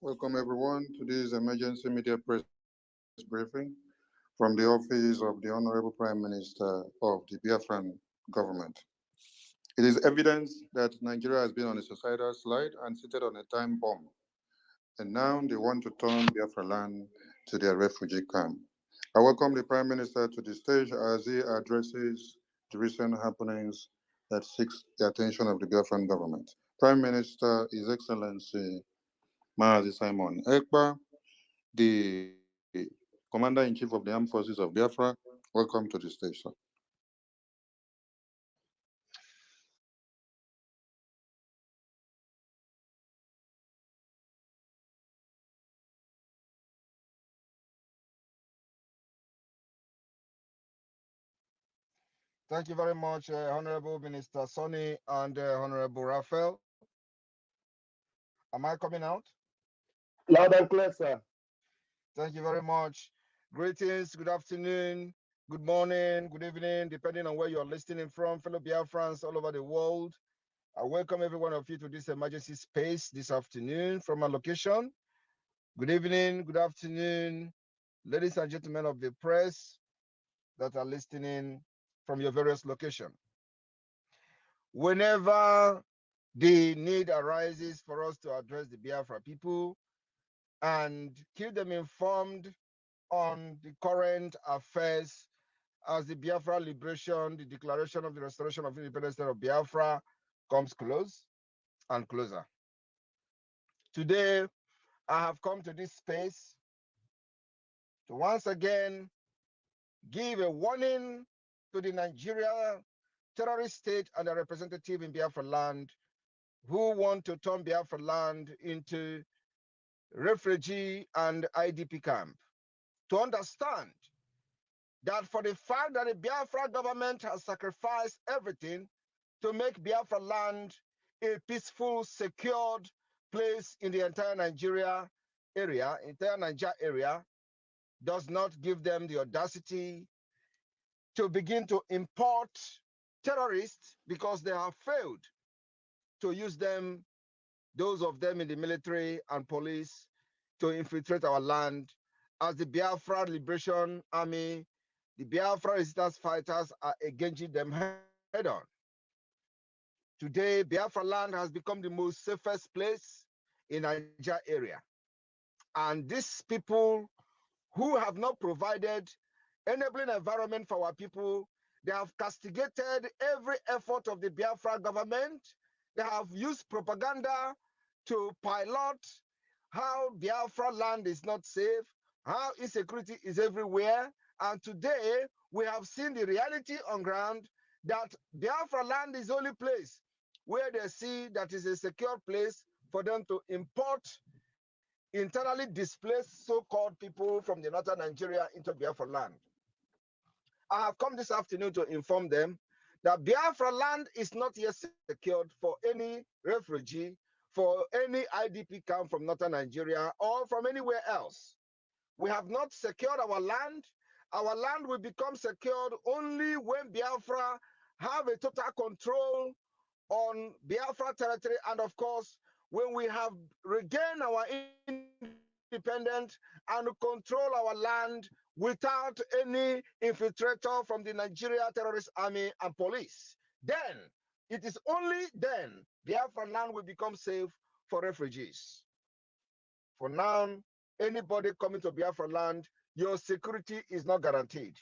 Welcome everyone to this emergency media press briefing from the office of the Honorable Prime Minister of the Biafran government. It is evidence that Nigeria has been on a societal slide and seated on a time bomb, and now they want to turn Biafra land to their refugee camp. I welcome the Prime Minister to the stage as he addresses the recent happenings that seeks the attention of the Biafran government. Prime Minister, His Excellency Mazi Simon Ekpa, the Commander-in-Chief of the Armed Forces of Biafra. Welcome to the stage, sir. Thank you very much, Honorable Minister Sonny and Honorable Raphael. Am I coming out? Loud and clear, sir. Thank you very much. Greetings, good afternoon, good morning, good evening, depending on where you're listening from, fellow Biafrans all over the world. I welcome every one of you to this emergency space this afternoon from my location. Good evening, good afternoon, ladies and gentlemen of the press that are listening from your various locations. Whenever the need arises for us to address the Biafra people and keep them informed on the current affairs as the Biafra liberation, the declaration of the restoration of independence of Biafra comes close and closer. Today, I have come to this space to once again give a warning to the Nigeria terrorist state and the representative in Biafra land who want to turn Biafra land into refugee and IDP camp, to understand that for the fact that the Biafra government has sacrificed everything to make Biafra land a peaceful, secured place in the entire Niger area, does not give them the audacity to begin to import terrorists because they have failed to use them, those of them in the military and police, to infiltrate our land. As the Biafra Liberation Army, the Biafra resistance fighters are engaging them head on. Today, Biafra land has become the most safest place in Niger area. And these people who have not provided enabling environment for our people, they have castigated every effort of the Biafra government. They have used propaganda to pilot how Biafra land is not safe, how insecurity is everywhere. And today, we have seen the reality on ground that Biafra land is the only place where they see that is a secure place for them to import internally displaced so-called people from the northern Nigeria into Biafra land. I have come this afternoon to inform them that Biafra land is not yet secured for any refugee, for any IDP camp from northern Nigeria or from anywhere else. We have not secured our land. Our land will become secured only when Biafra have a total control on Biafra territory, and of course, when we have regained our independence and control our land without any infiltrator from the Nigeria terrorist army and police. Then, it is only then Biafra land will become safe for refugees. For now, anybody coming to Biafra land, your security is not guaranteed.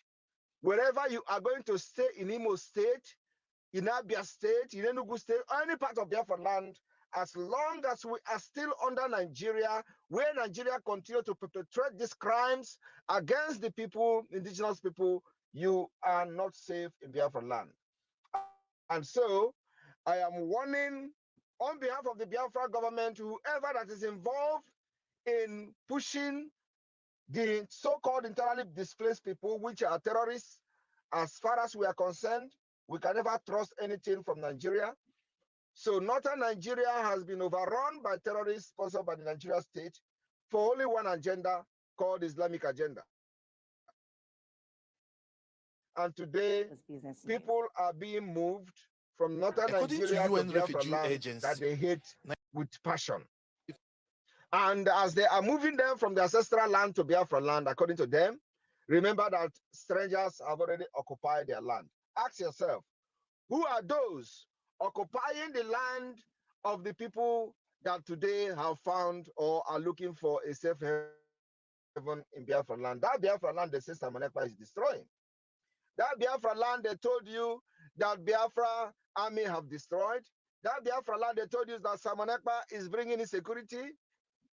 Wherever you are going to stay in Imo State, in Abia State, in Enugu State, or any part of Biafra land, as long as we are still under Nigeria, where Nigeria continue to perpetrate these crimes against the people, indigenous people, you are not safe in Biafra land. And so, I am warning on behalf of the Biafra government, whoever that is involved in pushing the so-called internally displaced people, which are terrorists, as far as we are concerned, we can never trust anything from Nigeria. So northern Nigeria has been overrun by terrorists sponsored by the Nigeria state for only one agenda called Islamic agenda. And today, people are being moved from northern According to Nigeria to UN Biafra Refugee land that Agency, they hate with passion. And as they are moving them from the ancestral land to Biafra land, according to them, remember that strangers have already occupied their land. Ask yourself, who are those occupying the land of the people that today have found or are looking for a safe haven in Biafra land? That Biafra land, they say Samanekpa is destroying. That Biafra land, they told you that Biafra army have destroyed. That Biafra land, they told you that Samanekpa is bringing in security.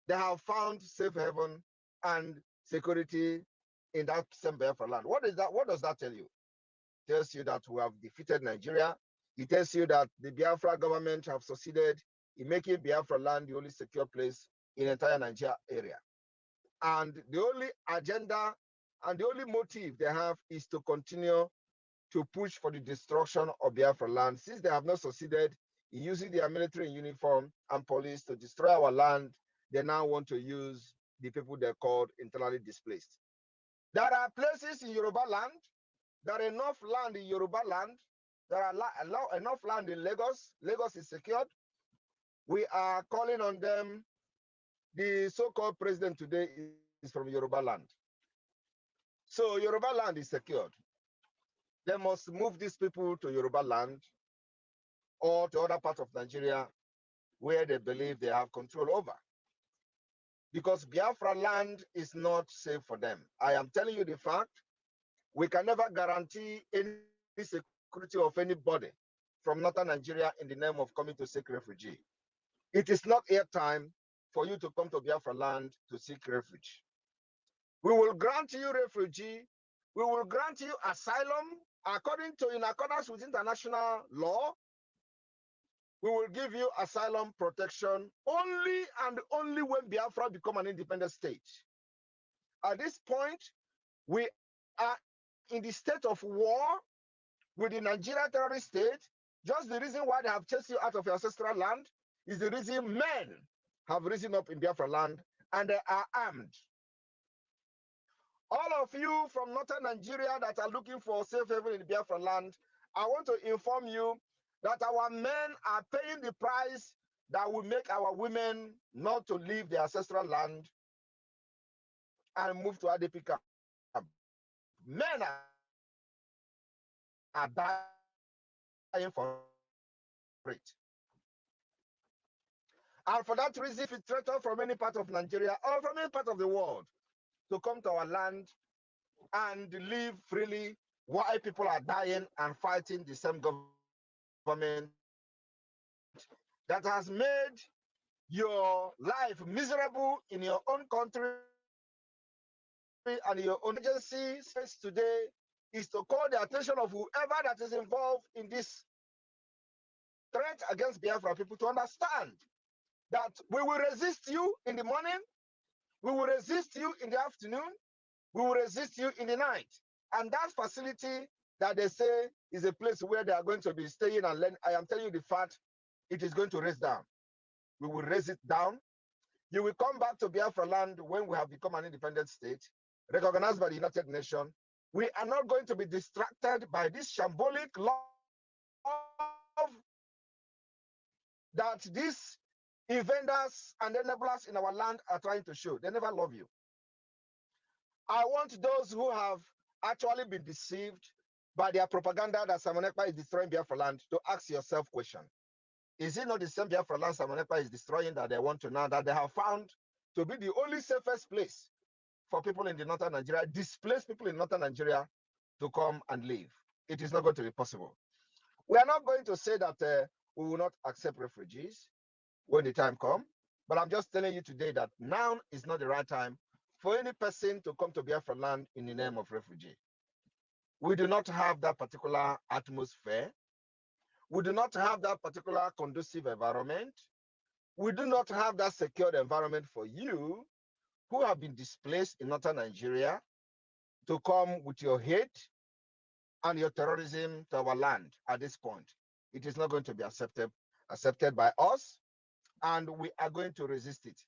They have found safe haven and security in that same Biafra land. What is that? What does that tell you? It tells you that we have defeated Nigeria. It tells you that the Biafra government have succeeded in making Biafra land the only secure place in the entire Nigeria area. And the only agenda and the only motive they have is to continue to push for the destruction of Biafra land. Since they have not succeeded in using their military uniform and police to destroy our land, they now want to use the people they called internally displaced. There are places in Yoruba land, there are enough land in Yoruba land, there are enough land in Lagos. Lagos is secured. We are calling on them. The so-called president today is from Yoruba land. So Yoruba land is secured. They must move these people to Yoruba land or to other parts of Nigeria where they believe they have control over. Because Biafra land is not safe for them. I am telling you the fact. We can never guarantee any security of anybody from northern Nigeria in the name of coming to seek refugee. It is not yet time for you to come to Biafra land to seek refuge. We will grant you refugee. We will grant you asylum in accordance with international law. We will give you asylum protection only and only when Biafra become an independent state. At this point, we are in the state of war with the Nigeria terrorist state. Just the reason why they have chased you out of your ancestral land is the reason men have risen up in Biafra land and they are armed. All of you from northern Nigeria that are looking for safe haven in Biafra land, I want to inform you that our men are paying the price that will make our women not to leave their ancestral land and move to ADP camp. Men are dying for it. And for that reason, filtrated from any part of Nigeria or from any part of the world to come to our land and live freely while people are dying and fighting the same government that has made your life miserable in your own country and your own nation. Emergency space today is to call the attention of whoever that is involved in this threat against Biafra people to understand that we will resist you in the morning, we will resist you in the afternoon, we will resist you in the night. And that facility that they say is a place where they are going to be staying and learn, I am telling you the fact, it is going to raise down. We will raise it down. You will come back to Biafra land when we have become an independent state, recognized by the United Nations. We are not going to be distracted by this shambolic love that these invaders and enablers in our land are trying to show. They never love you. I want those who have actually been deceived by their propaganda that Samonekpa is destroying Biafra land to ask yourself question. Is it not the same Biafra land Samonekpa is destroying that they want to now, that they have found to be the only safest place for people in the northern Nigeria, displaced people in northern Nigeria to come and live? It is not going to be possible. We are not going to say that we will not accept refugees when the time comes, but I'm just telling you today that now is not the right time for any person to come to Biafra land in the name of refugee. We do not have that particular atmosphere. We do not have that particular conducive environment. We do not have that secured environment for you who have been displaced in northern Nigeria to come with your hate and your terrorism to our land at this point. It is not going to be accepted by us, and we are going to resist it.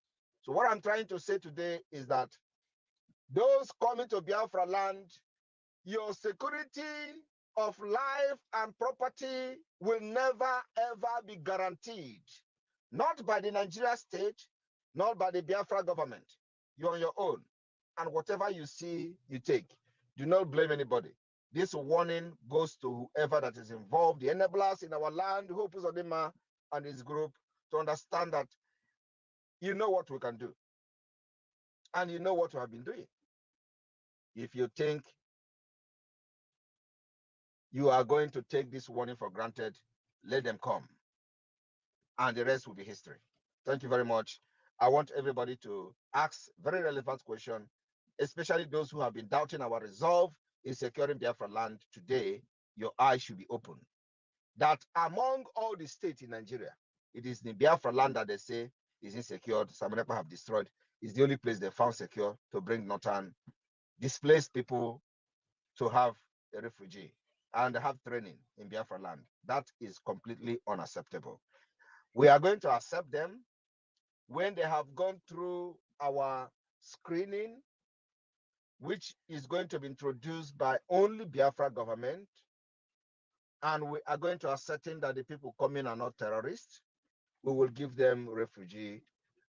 So what I'm trying to say today is that those coming to Biafra land, your security of life and property will never ever be guaranteed, not by the Nigeria state, not by the Biafra government. You're on your own. And whatever you see, you take. Do not blame anybody. This warning goes to whoever that is involved, the enablers in our land, Hope Uzodinma and his group, to understand that you know what we can do. And you know what we have been doing. If you think you are going to take this warning for granted, let them come. And the rest will be history. Thank you very much. I want everybody to ask very relevant questions, especially those who have been doubting our resolve in securing Biafra land today. Your eyes should be open. That among all the states in Nigeria, it is the Biafra land that they say is insecure. Some people have destroyed. It's the only place they found secure to bring northern displaced people to have a refugee and have training in Biafra land. That is completely unacceptable. We are going to accept them when they have gone through our screening, which is going to be introduced by only Biafra government. And we are going to ascertain that the people coming are not terrorists. We will give them refugee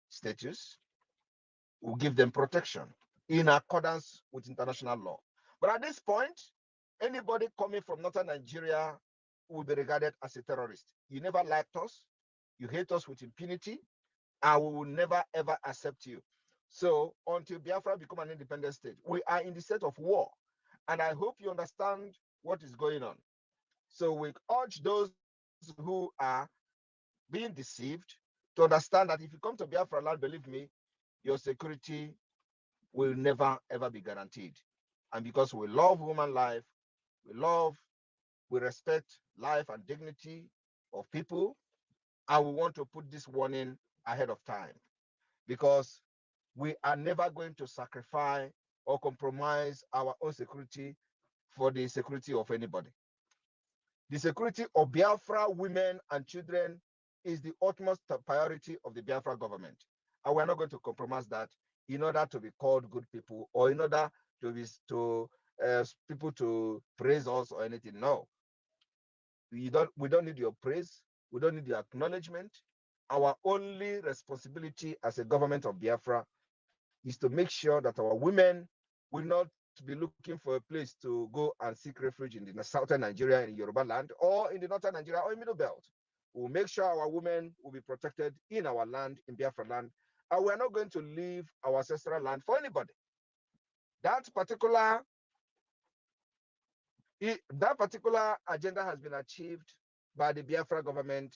status. We'll give them protection in accordance with international law. But at this point, anybody coming from northern Nigeria will be regarded as a terrorist. You never liked us. You hate us with impunity, and we will never ever accept you. So until Biafra become an independent state, we are in the state of war. And I hope you understand what is going on. So we urge those who are being deceived to understand that if you come to Biafra land, believe me, your security will never ever be guaranteed. And because we love human life, we respect life and dignity of people, and we want to put this warning ahead of time, because we are never going to sacrifice or compromise our own security for the security of anybody. The security of Biafra women and children is the utmost priority of the Biafra government. And we're not going to compromise that in order to be called good people, or in order to be people to praise us or anything. No, we don't need your praise. We don't need your acknowledgement. Our only responsibility as a government of Biafra is to make sure that our women will not be looking for a place to go and seek refuge in the southern Nigeria, in Yoruba land, or in the northern Nigeria, or in Middle Belt. We'll make sure our women will be protected in our land, in Biafra land, and we're not going to leave our ancestral land for anybody. That particular that particular agenda has been achieved by the Biafra government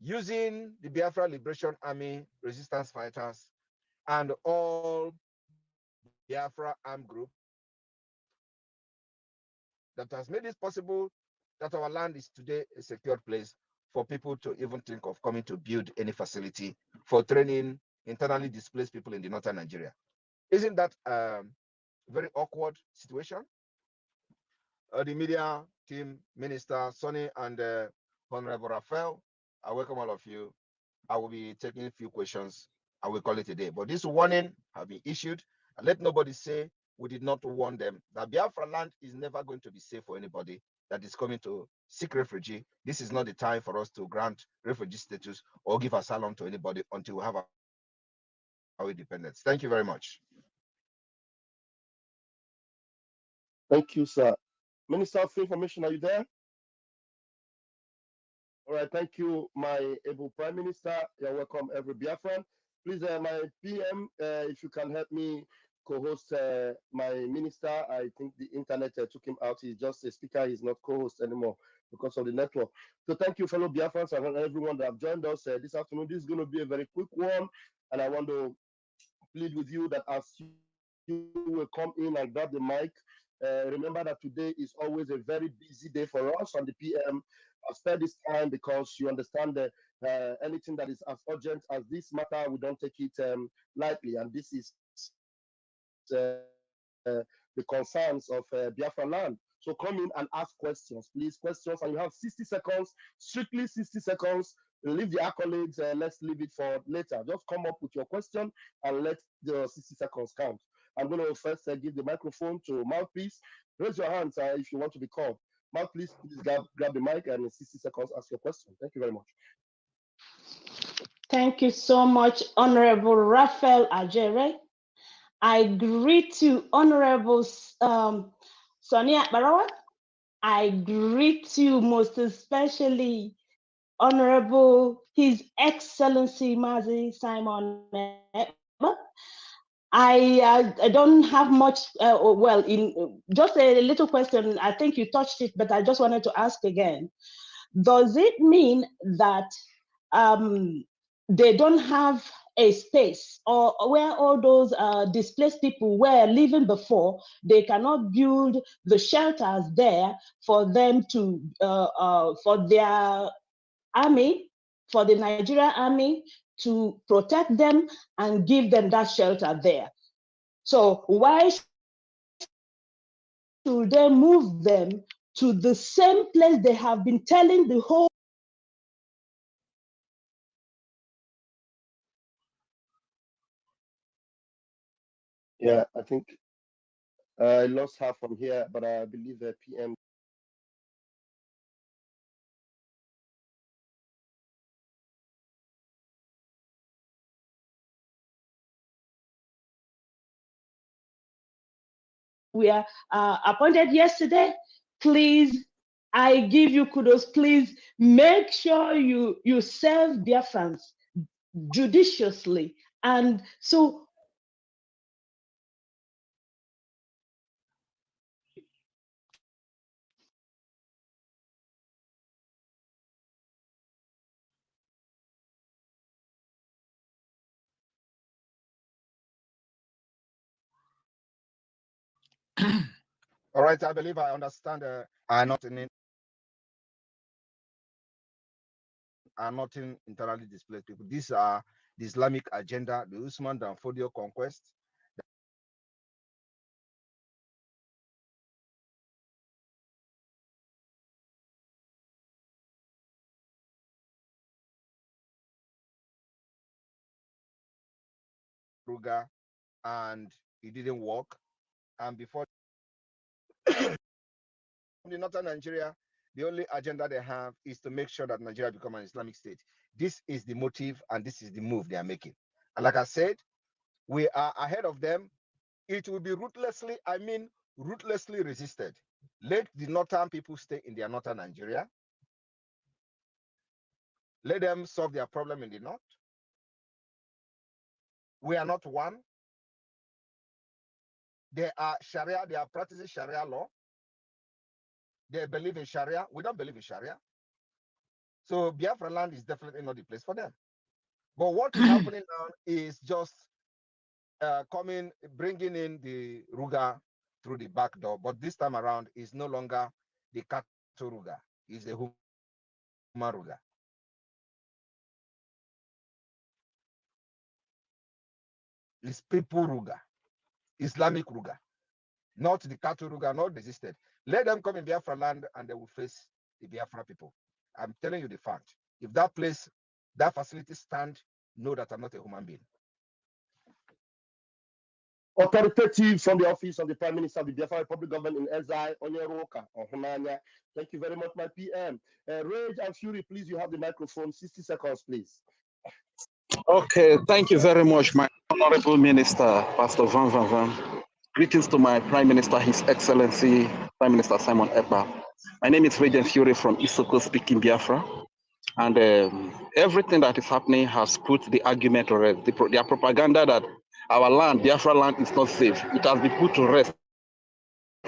using the Biafra Liberation Army resistance fighters and all Biafra armed group that has made it possible that our land is today a secure place for people to even think of coming to build any facility for training internally displaced people in the northern Nigeria. Isn't that very awkward situation? The media team, Minister Sonny and Honorable Raphael, I welcome all of you. I will be taking a few questions. I will call it a day. But this warning have been issued, and let nobody say we did not warn them that Biafra land is never going to be safe for anybody that is coming to seek refugee. This is not the time for us to grant refugee status or give asylum to anybody until we have our independence. Thank you very much. Thank you, sir. Minister of Information, are you there? All right, thank you, my able Prime Minister. You're welcome, every Biafran. Please, my PM, if you can help me co-host my minister. I think the internet took him out. He's just a speaker. He's not co-host anymore because of the network. So thank you, fellow Biafrans, and everyone that have joined us this afternoon. This is going to be a very quick one, and I want to plead with you that as you will come in and grab the mic, remember that today is always a very busy day for us on the PM. I've spent this time because you understand that anything that is as urgent as this matter, we don't take it lightly. And this is the concerns of Biafra land. So come in and ask questions, please. Questions, and you have 60 seconds, strictly 60 seconds. Leave the accolades. Let's leave it for later. Just come up with your question and let the 60 seconds count. I'm going to first give the microphone to Mouthpiece. Raise your hands if you want to be called. Mouthpiece, please grab the mic and in 60 seconds ask your question. Thank you very much. Thank you so much, Honorable Raphael Ajere. I greet you, Honorable Sonia Barawa. I greet you most especially, Honorable His Excellency Mazi Simon Ekpa. I don't have much, well, in just a little question. I think you touched it, but I just wanted to ask again. Does it mean that they don't have a space, or where all those displaced people were living before, they cannot build the shelters there for them to, for their army, for the Nigerian army to protect them and give them that shelter there? So why should they move them to the same place they have been telling the whole? Yeah, I think I lost her from here, but I believe the PM. We are appointed yesterday. Please, I give you kudos. Please make sure you serve Biafrans judiciously. And so All right, I believe I understand. Are not in internally displaced people. These are the Islamic agenda, the Usman Dan Fodio conquest. Ruga, and it didn't work. And before the northern Nigeria, the only agenda they have is to make sure that Nigeria becomes an Islamic state. This is the motive and this is the move they are making. And like I said, we are ahead of them. It will be ruthlessly, ruthlessly resisted. Let the northern people stay in their northern Nigeria. Let them solve their problem in the north. We are not one. They are Sharia, they are practicing Sharia law. They believe in Sharia. We don't believe in Sharia. So Biafra land is definitely not the place for them. But what is happening now is just bringing in the Ruga through the back door. But this time around, is no longer the Kato Ruga. It's the Huma Ruga. It's people Ruga, Islamic Ruga, not the Kato Ruga, not resisted. Let them come in Biafra land and they will face the Biafra people. I'm telling you the fact. If that place, that facility stand, know that I'm not a human being. Authoritative from the office of the Prime Minister of the Biafra Republic Government in exile, Onyeroka or Hunanya. Thank you very much, my PM. Rage and Fury, please, you have the microphone. 60 seconds, please. Okay, thank you very much, my Honorable Minister, Pastor Van Van Van. Greetings to my Prime Minister, His Excellency, Prime Minister Simon Ekpa. My name is Rage and Fury from Isoko speaking Biafra. And everything that is happening has put the argument to rest. Their propaganda that our land, Biafra land, is not safe. It has been put to rest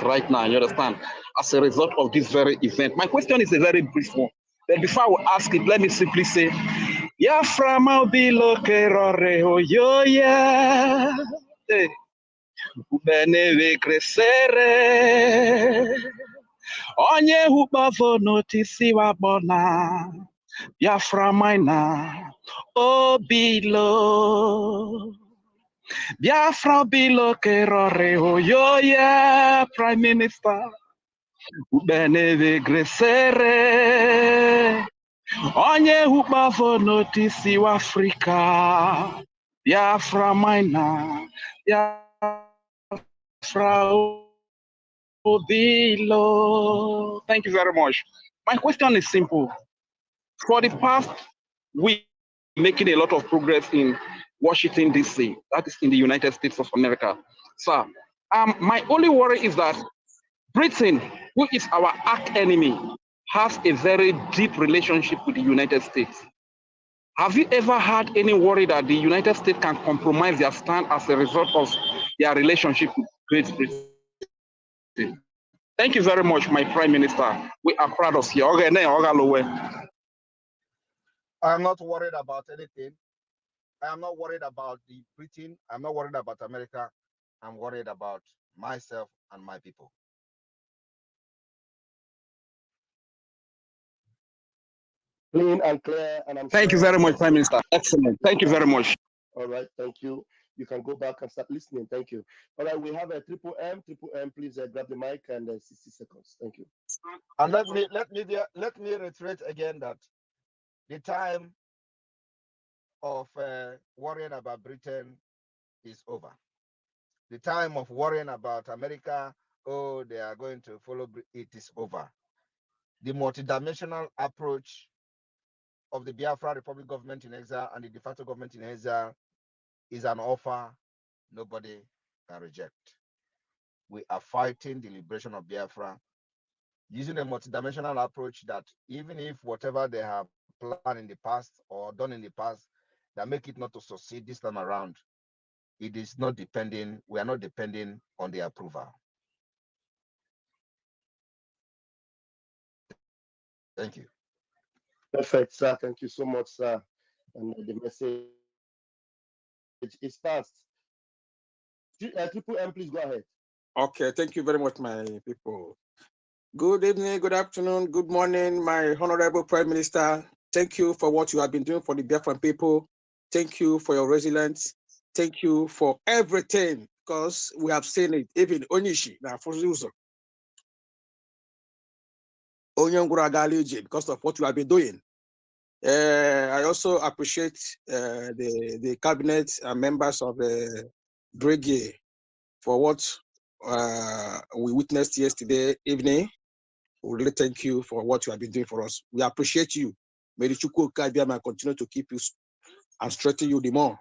right now, you understand, as a result of this very event. My question is a very brief one. But before I will ask it, let me simply say, Biafra maubilo kerore oyoya, ubeneve crescere, onye hubavo notisi wabona, Biafra maina, obilo. Biafra bilo kerore oyoya, Prime Minister. Ubeneve gresere, onye hukbavo notisi wa Afrika, Biafra maina, Biafra obilo. Thank you very much. My question is simple. For the past week, making a lot of progress in Washington, D.C., that is in the United States of America. So my only worry is that Britain, who is our arch enemy, has a very deep relationship with the United States. Have you ever had any worry that the United States can compromise their stand as a result of their relationship with Great Britain? Thank you very much, my Prime Minister. We are proud of you. I am not worried about anything. I am not worried about the Britain. I'm not worried about America. I'm worried about myself and my people. Clean and clear, and I'm Thank you very much, Prime Minister. Excellent. Thank you very much. All right, thank you. You can go back and start listening. Thank you. All right, we have a Triple M. Triple M, please grab the mic and 60 seconds. Thank you. And let me reiterate again that the time of worrying about Britain is over. The time of worrying about America, oh, they are going to follow, it is over. The multidimensional approach of the Biafra Republic government in exile and the de facto government in exile is an offer nobody can reject. We are fighting the liberation of Biafra using a multidimensional approach that even if whatever they have planned in the past or done in the past that make it not to succeed this time around, it is not depending, we are not depending on the approval. Thank you. Perfect, sir. Thank you so much, sir. And the message is passed. Triple M, please go ahead. Okay, thank you very much, my people. Good evening, good afternoon, good morning, my Honorable Prime Minister. Thank you for what you have been doing for the Biafran people. Thank you for your resilience. Thank you for everything, because we have seen it, even Onishi, because of what you have been doing. I also appreciate the cabinet and members of the brigade for what we witnessed yesterday evening. We really thank you for what you have been doing for us. We appreciate you. May the Chukwu Kabiama continue to keep you and strengthen you the more.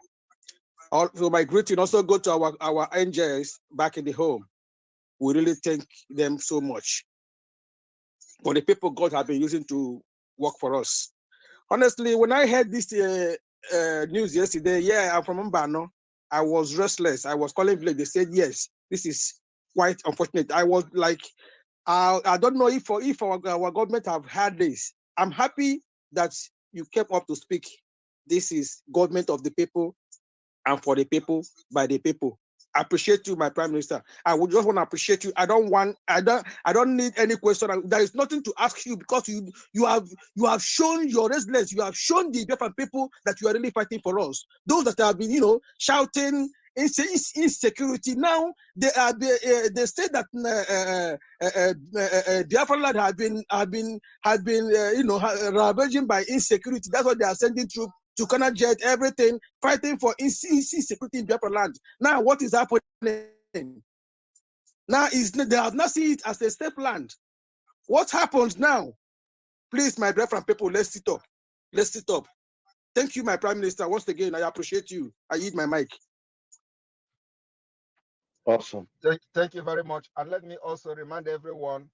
Also, my greeting also go to our angels back in the home. We really thank them so much for the people God have been using to work for us. Honestly, when I heard this news yesterday, yeah, I'm from Mbano. I was restless. I was calling village. They said, yes, this is quite unfortunate. I was like, I don't know if our government have had this. I'm happy that you came up to speak. This is government of the people and for the people, by the people. I appreciate you, my Prime Minister. I would just want to appreciate you. I don't need any question. There is nothing to ask you because you have shown your resilience. You have shown the different people that you are really fighting for us. Those that have been, shouting insecurity. Now they say that Biafran land have been ravaging by insecurity. That's what they are sending troops to Canada jet, everything, fighting for insecurity in Biafran land. Now, what is happening? Now, they have not seen it as a step land. What happens now? Please, my Biafran people, let's sit up. Let's sit up. Thank you, my Prime Minister. Once again, I appreciate you. I yield my mic. Awesome. Thank you very much. And let me also remind everyone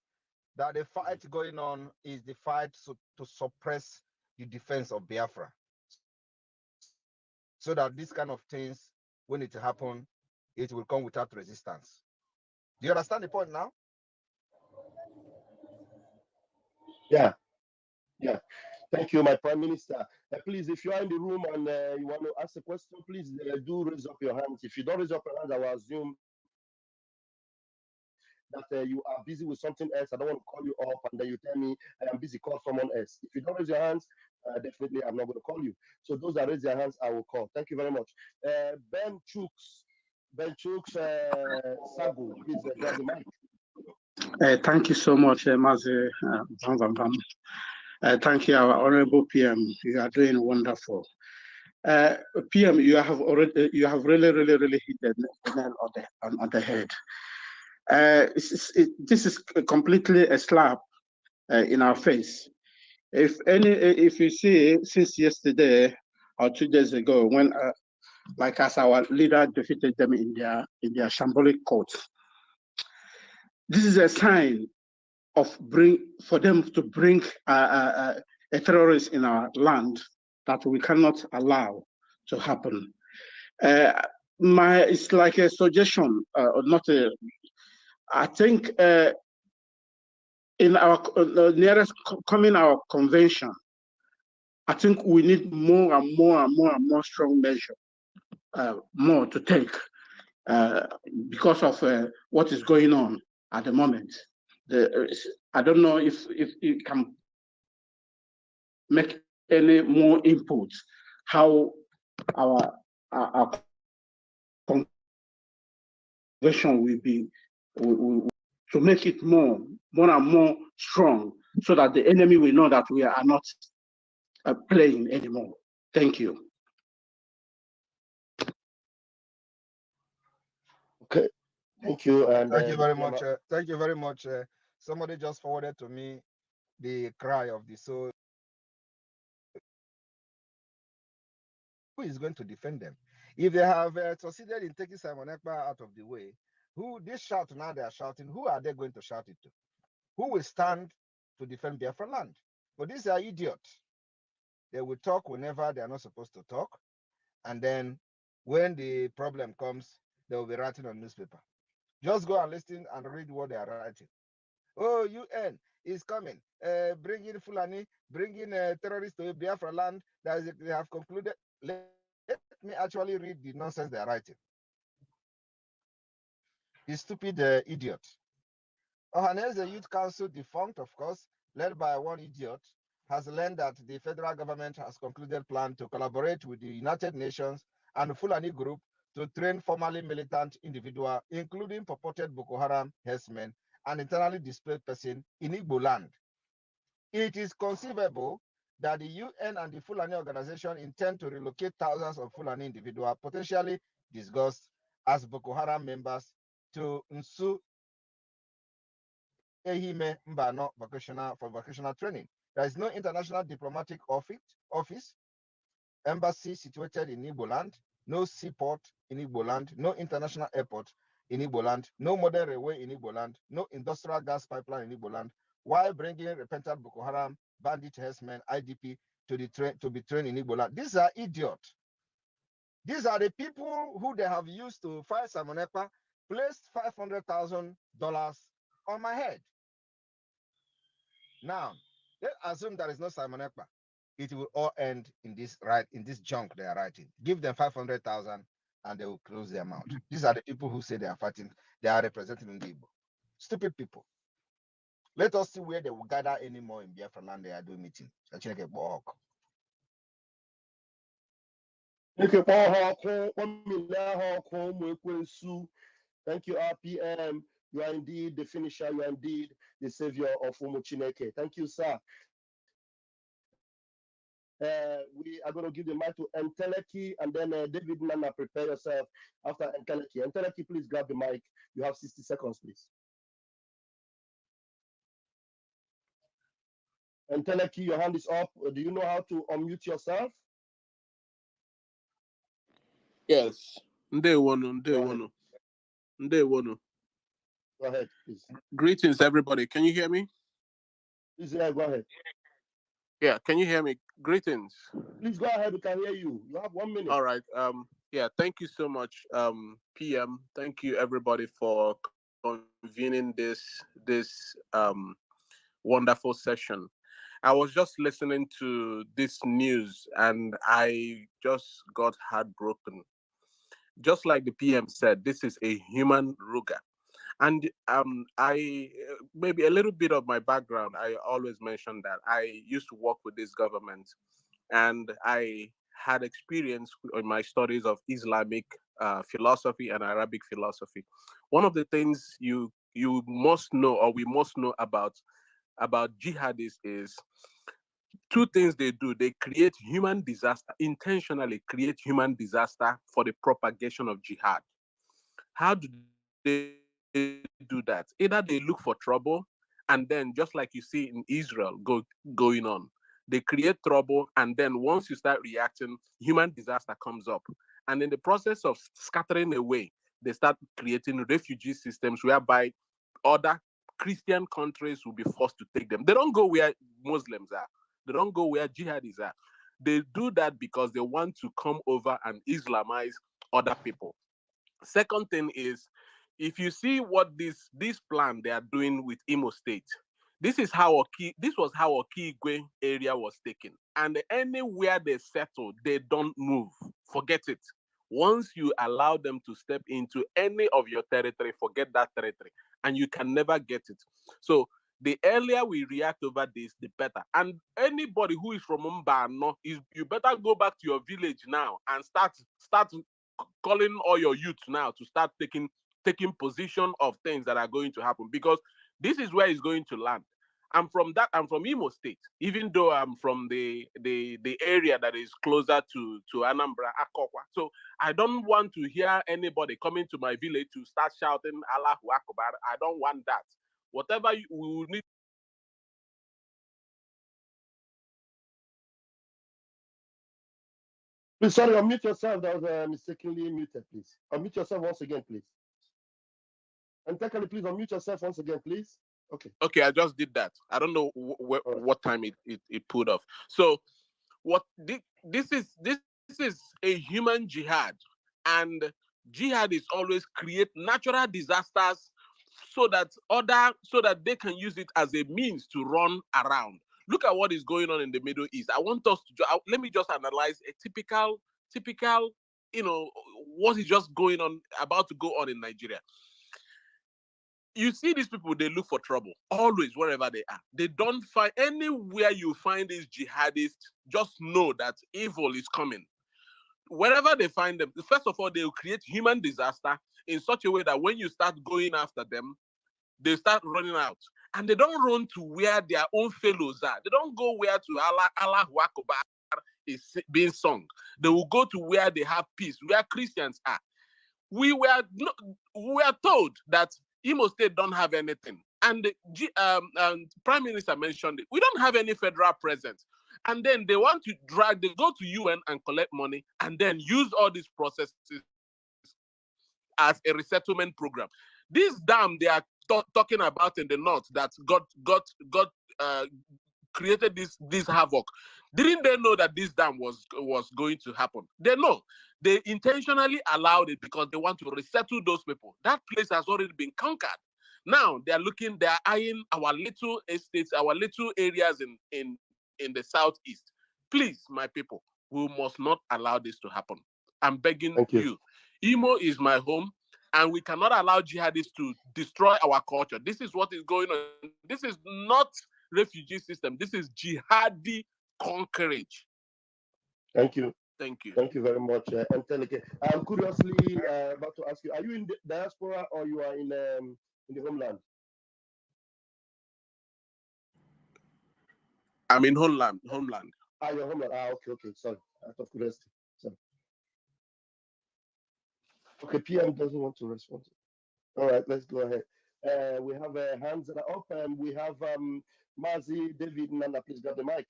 that the fight going on is the fight to suppress the defense of Biafra. So that these kind of things, when it happens, it will come without resistance. Do you understand the point now? Yeah. Thank you, my Prime Minister. Please, if you are in the room and you want to ask a question, please do raise up your hands. If you don't raise up your hands, I will assume that you are busy with something else. I don't want to call you up and then you tell me I am busy, call someone else. If you don't raise your hands, definitely I'm not going to call you. So those that raise their hands, I will call. Thank you very much. Ben Chooks, Sagu, please grab the mic. Thank you so much, Mazi Van Van Van. Thank you, our honorable PM. You are doing wonderful. PM, you have really hit the nail on the head. This is completely a slap in our face. If you see, since yesterday, or 2 days ago when, like as our leader defeated them in their shambolic court. This is a sign of for them to bring a terrorist in our land that we cannot allow to happen. It's like a suggestion, not a. I think in our nearest coming our convention, I think we need more and more and more and more strong measure, more to take because of what is going on at the moment. I don't know if it can make any more input how our convention will be to make it more and more strong, so that the enemy will know that we are not playing anymore. Thank you. Okay, thank you. And thank you very much. Thank you very much. Somebody just forwarded to me the cry of the soul. Who is going to defend them? If they have succeeded in taking Simon Ekpa out of the way, this shout now they are shouting, who are they going to shout it to? Who will stand to defend Biafra land? But these are idiots. They will talk whenever they are not supposed to talk. And then when the problem comes, they will be writing on newspaper. Just go and listen and read what they are writing. Oh, UN is coming, bringing Fulani, bringing terrorists to Biafra land. They have concluded. Let me actually read the nonsense they are writing. The stupid idiot. Ohaneze Youth Council, defunct, of course, led by one idiot, has learned that the federal government has concluded plan to collaborate with the United Nations and the Fulani group to train formerly militant individuals, including purported Boko Haram herdsmen and internally displaced persons in Igbo land. It is conceivable that the UN and the Fulani organization intend to relocate thousands of Fulani individuals, potentially disguised as Boko Haram members, to Nsu Ehime Mbano vocational training. There is no international diplomatic office, embassy situated in Igbo land, no seaport in Igbo land, no international airport in Igbo land, no modern railway in Igbo land, no industrial gas pipeline in Igbo land, while bringing repentant Boko Haram, bandit herdsmen, IDP to be trained in Igbo land. These are idiots. These are the people who they have used to fight Simon Ekpa, placed $500,000 on my head. Now, let's assume there is no Simon Ekpa. It will all end in this junk they are writing. Give them 500,000 and they will close their mouth. These are the people who say they are fighting, they are representing Igbo. Stupid people. Let us see where they will gather anymore in Biafra land they are doing meeting. Thank you, RPM. You are indeed the finisher. You are indeed the savior of Umuchineke. Thank you, sir. We are going to give the mic to Enteleki, and then David Nana, prepare yourself after Enteleki. Enteleki, please grab the mic. You have 60 seconds, please. Enteleki, your hand is up. Do you know how to unmute yourself? Yes. Ndewonu. Go ahead, please. Greetings, everybody. Can you hear me? Please, yeah, go ahead. Yeah, can you hear me? Greetings. Please go ahead. We can hear you. You have 1 minute. All right. Yeah, thank you so much, PM. Thank you, everybody, for convening this wonderful session. I was just listening to this news and I just got heartbroken. Just like the PM said, this is a human ruga. And I maybe a little bit of my background, I always mention that I used to work with this government and I had experience in my studies of Islamic philosophy and Arabic philosophy. One of the things you must know, or we must know about jihadists is two things they do. They create human disaster, intentionally create human disaster for the propagation of jihad. How do they do that? Either they look for trouble, and then just like you see in Israel going on, they create trouble, and then once you start reacting, human disaster comes up. And in the process of scattering away, they start creating refugee systems whereby other Christian countries will be forced to take them. They don't go where Muslims are. They don't go where jihadis are. They do that because they want to come over and Islamize other people. Second thing is, if you see what this plan they are doing with Imo State, this was how Okigwe area was taken. And anywhere they settle, they don't move. Forget it. Once you allow them to step into any of your territory, forget that territory, and you can never get it. So the earlier we react over this, the better. And anybody who is from Mbano, you better go back to your village now and start calling all your youth now to start taking position of things that are going to happen, because this is where it's going to land. I'm from Imo State, even though I'm from the area that is closer to Anambra, Akokwa. So I don't want to hear anybody coming to my village to start shouting Allahu Akbar. I don't want that. Whatever we will need. Please, sorry, unmute yourself. That was mistakenly muted, please. Unmute yourself once again, please. And technically, please unmute yourself once again, please. Okay, I just did that. I don't know what time it put off. So what this is a human jihad, and jihad is always create natural disasters so that they can use it as a means to run around. Look at what is going on in the Middle East. I want us to let me just analyze a typical, what is just about to go on in Nigeria. You see these people, they look for trouble always wherever they are. They don't find anywhere you find these jihadists, just know that evil is coming. Wherever they find them, first of all, they will create human disaster in such a way that when you start going after them, they start running out. And they don't run to where their own fellows are. They don't go where to Allahu Akbar is being sung. They will go to where they have peace, where Christians are. We were told that Imo State don't have anything. And the Prime Minister mentioned it. We don't have any federal presence. And then they want to they go to UN and collect money and then use all these processes as a resettlement program. This dam they are talking about in the north that created this havoc. Didn't they know that this dam was going to happen? They know. They intentionally allowed it because they want to resettle those people. That place has already been conquered. Now they are eyeing our little estates, our little areas in the southeast. Please, my people, we must not allow this to happen. I'm begging you. Imo is my home, and we cannot allow jihadists to destroy our culture. This is what is going on. This is not refugee system. This is jihadi conquerage. Thank you. Thank you. Thank you very much, Enteleke. I'm curiously about to ask you: are you in the diaspora or you are in the homeland? I'm in homeland. Your homeland. Okay. Sorry, out of curiosity. Sorry. Okay, PM doesn't want to respond. All right, let's go ahead. We have hands that are up, and we have Mazi, David, Nana. Please grab the mic.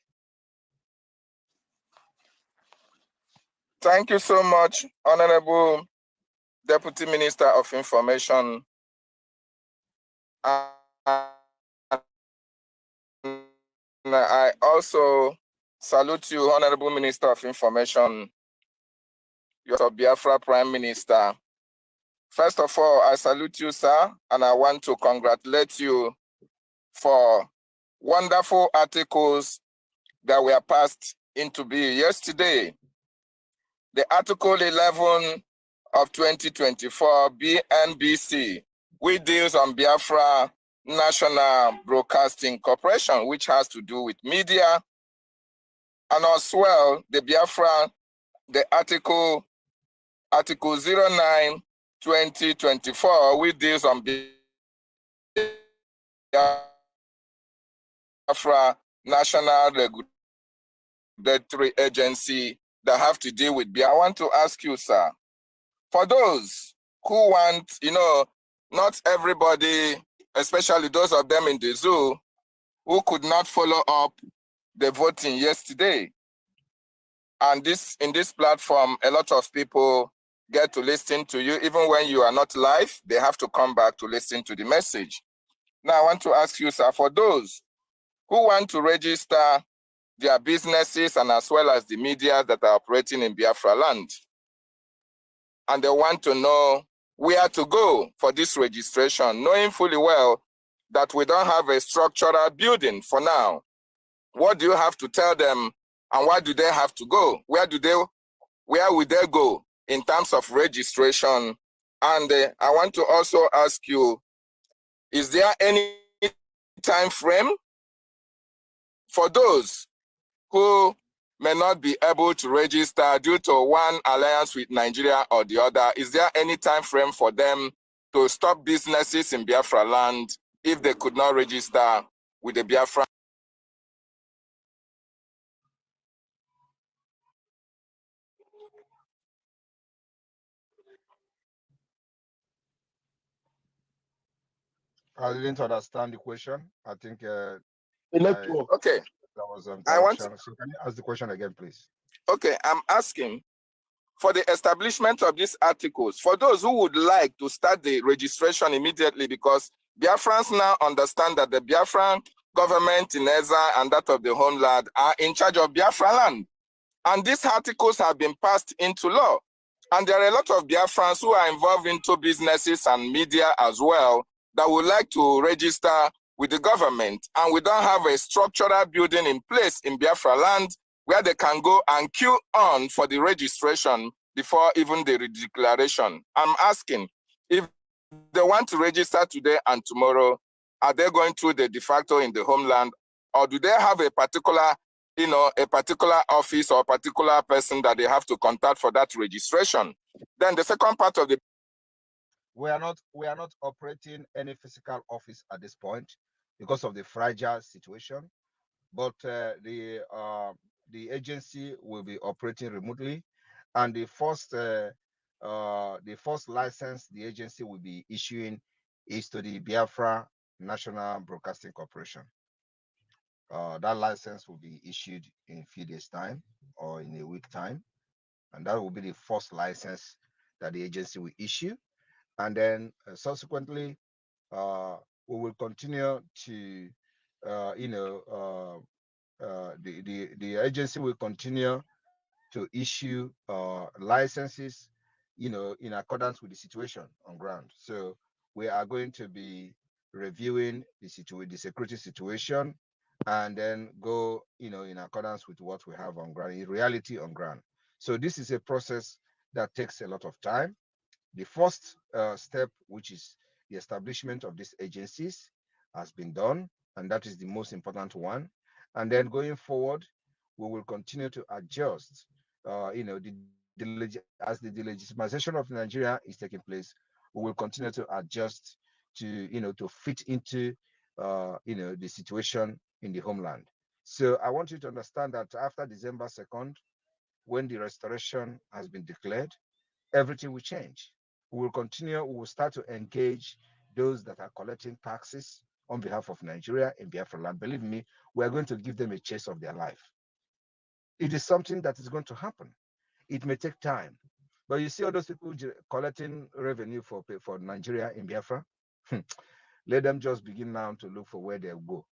Thank you so much, Honorable Deputy Minister of Information. I also salute you, Honorable Minister of Information, your Biafra Prime Minister. First of all, I salute you, sir, and I want to congratulate you for wonderful articles that were passed into being yesterday. The Article 11 of 2024 BNBC, which deals on Biafra National Broadcasting Corporation, which has to do with media, and as well the Article 09 2024, which deals on Biafra National Regulatory Agency that have to deal with Biafra. I want to ask you, sir, for those who want, not everybody, especially those of them in the zoo, who could not follow up the voting yesterday. And in this platform, a lot of people get to listen to you. Even when you are not live, they have to come back to listen to the message. Now, I want to ask you, sir, for those who want to register their businesses and as well as the media that are operating in Biafra land, and they want to know where to go for this registration, knowing fully well that we don't have a structural building for now. What do you have to tell them, and why do they have to go? Where would they go in terms of registration? And I want to also ask you, is there any time frame for those who may not be able to register due to one alliance with Nigeria or the other? Is there any time frame for them to stop businesses in Biafra land if they could not register with the Biafra? I didn't understand the question. I think The network. Okay. there was an I want interruption. So can you ask the question again, please? Okay, I'm asking for the establishment of these articles, for those who would like to start the registration immediately, because Biafrans now understand that the Biafran government in exile and that of the homeland are in charge of Biafra land. And these articles have been passed into law. And there are a lot of Biafrans who are involved into businesses and media as well that would like to register with the government. And we don't have a structural building in place in Biafra land where they can go and queue on for the registration before even the declaration. I'm asking, if they want to register today and tomorrow, are they going through the de facto in the homeland, or do they have a particular, a particular office or a particular person that they have to contact for that registration? Then the second part of the We are not operating any physical office at this point because of the fragile situation. But the agency will be operating remotely, and the first license the agency will be issuing is to the Biafra National Broadcasting Corporation. That license will be issued in a few days' time or in a week time, and that will be the first license that the agency will issue. And then subsequently, we will continue to, the agency will continue to issue licenses, in accordance with the situation on ground. So we are going to be reviewing the security situation, and then go, in accordance with what we have on ground, in reality on ground. So this is a process that takes a lot of time. The first step, which is the establishment of these agencies, has been done, and that is the most important one. And then going forward, we will continue to adjust. As the delegitimization of Nigeria is taking place, we will continue to adjust to fit into the situation in the homeland. So I want you to understand that after December 2nd, when the restoration has been declared, everything will change. We will start to engage those that are collecting taxes on behalf of Nigeria in Biafra land. Believe me, we're going to give them a chase of their life. It is something that is going to happen. It may take time. But you see all those people collecting revenue for Nigeria in Biafra, let them just begin now to look for where they'll go,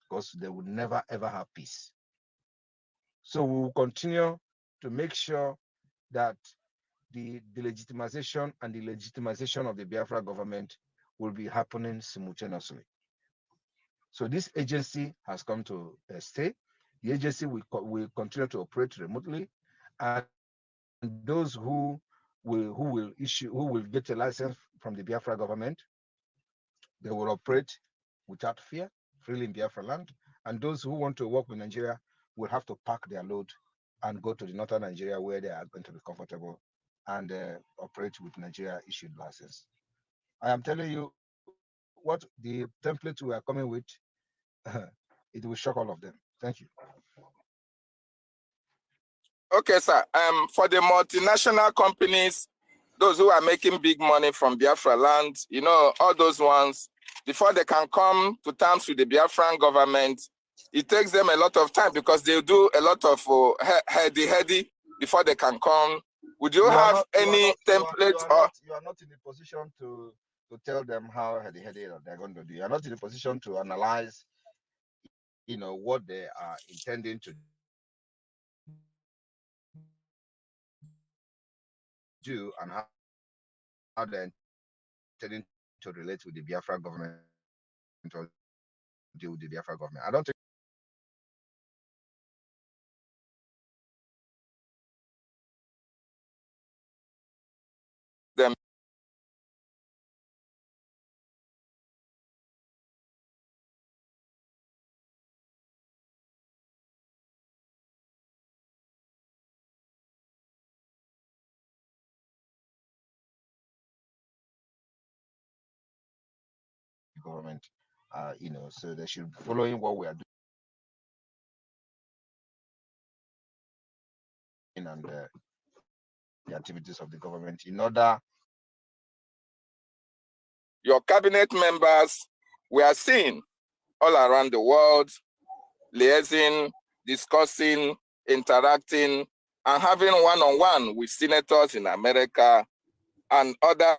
because they would never, ever have peace. So we will continue to make sure that the delegitimization and the legitimization of the Biafra government will be happening simultaneously. So this agency has come to stay. The agency will continue to operate remotely, and those who will get a license from the Biafra government, they will operate without fear, freely in Biafra land. And those who want to work with Nigeria will have to pack their load and go to the northern Nigeria, where they are going to be comfortable and operate with Nigeria issued license. I am telling you what the template we are coming with, it will shock all of them. Thank you. Okay, sir. For the multinational companies, those who are making big money from Biafra land, all those ones, before they can come to terms with the Biafran government, it takes them a lot of time because they do a lot of heady before they can come. Would you have any template? You are not in a position to tell them how heady they're going to do. You are not in a position to analyze, what they are intending to do and how they're intending to relate with the Biafra government or deal with the Biafra government. I don't think them government, so they should be following what we are doing and the activities of the government in order. Your cabinet members we are seen all around the world, liaising, discussing, interacting, and having one-on-one with senators in America and other.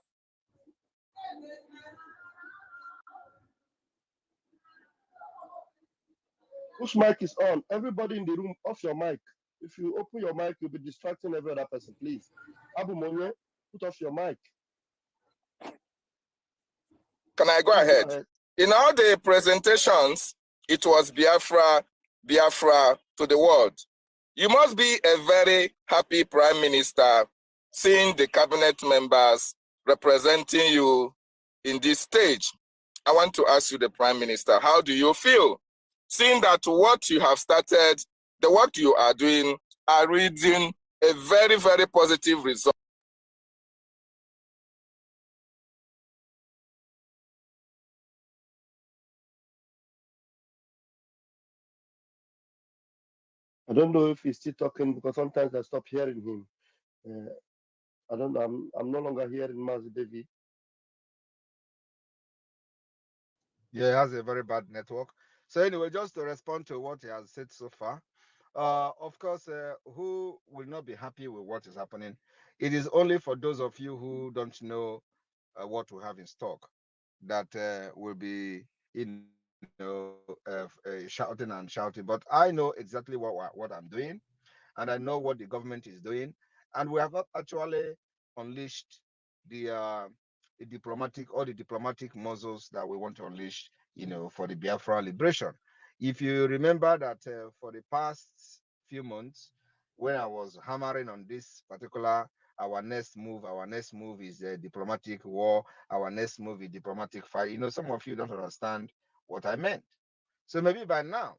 Whose mic is on? Everybody in the room, off your mic. If you open your mic, you'll be distracting every other person, please. Abu Monye, put off your mic. Can I go ahead? Go ahead. In all the presentations, it was Biafra, Biafra to the world. You must be a very happy prime minister seeing the cabinet members representing you in this stage. I want to ask you, the prime minister, how do you feel seeing that what you have started, the work you are doing, are reading a very, very positive result? I don't know if he's still talking because sometimes I stop hearing him. I don't know. I'm no longer hearing Mazi David. Yeah, he has a very bad network. So anyway, just to respond to what he has said so far, of course, who will not be happy with what is happening? It is only for those of you who don't know what we have in stock that will be, shouting and shouting. But I know exactly what I'm doing, and I know what the government is doing, and we have not actually unleashed the diplomatic muscles that we want to unleash, for the Biafra liberation. If you remember that for the past few months, when I was hammering on this particular, our next move is a diplomatic war, our next move is diplomatic fight. Some of you don't understand what I meant. So maybe by now,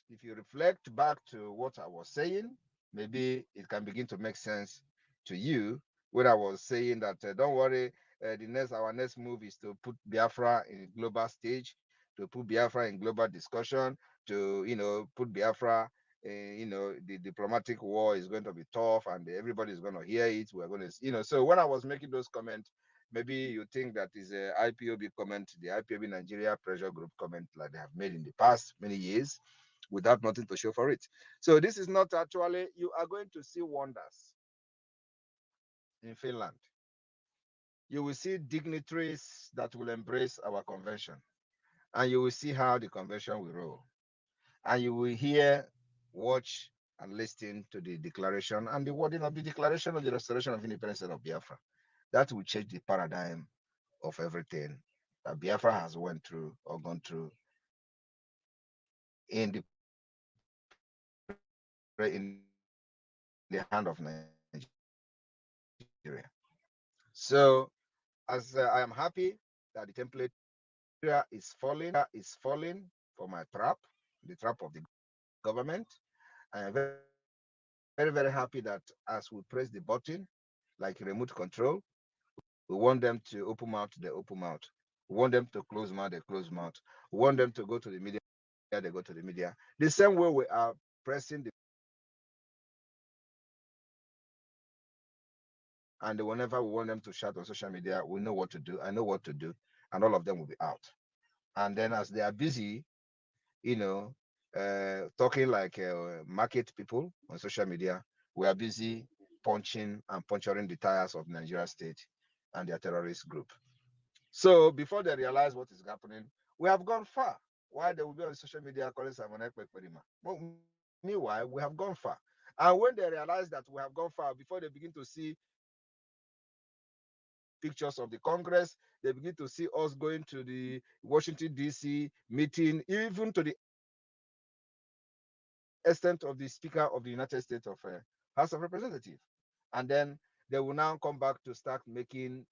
if you reflect back to what I was saying, maybe it can begin to make sense to you when I was saying that don't worry, our next move is to put Biafra in global stage, to put Biafra in global discussion, to put Biafra. The diplomatic war is going to be tough, and everybody is going to hear it. We're going to, So when I was making those comments, maybe you think that is a IPOB comment, the IPOB Nigeria pressure group comment, like they have made in the past many years, without nothing to show for it. So this is not actually, you are going to see wonders in Finland. You will see dignitaries that will embrace our convention, and you will see how the convention will roll. And you will hear, watch, and listen to the declaration and the wording of the declaration of the restoration of independence of Biafra. That will change the paradigm of everything that Biafra has went through or gone through in the hand of Nigeria. So, as I am happy that the template is falling for my trap, the trap of the government. I am very, very happy that as we press the button, like remote control, we want them to open mouth, they open mouth. We want them to close mouth, they close mouth. We want them to go to the media, they go to the media. The same way we are pressing the and whenever we want them to shout on social media, we know what to do. I know what to do, and all of them will be out. And then as they are busy, talking like market people on social media. We are busy punching and puncturing the tires of Nigeria state and their terrorist group. So before they realize what is happening, we have gone far. Why they will be on social media calling Simon Ekpa Ekperima? But meanwhile, we have gone far. And when they realize that we have gone far, before they begin to see pictures of the Congress, they begin to see us going to the Washington, D.C. meeting, even to the extent of the Speaker of the United States of House of Representatives. And then they will now come back to start making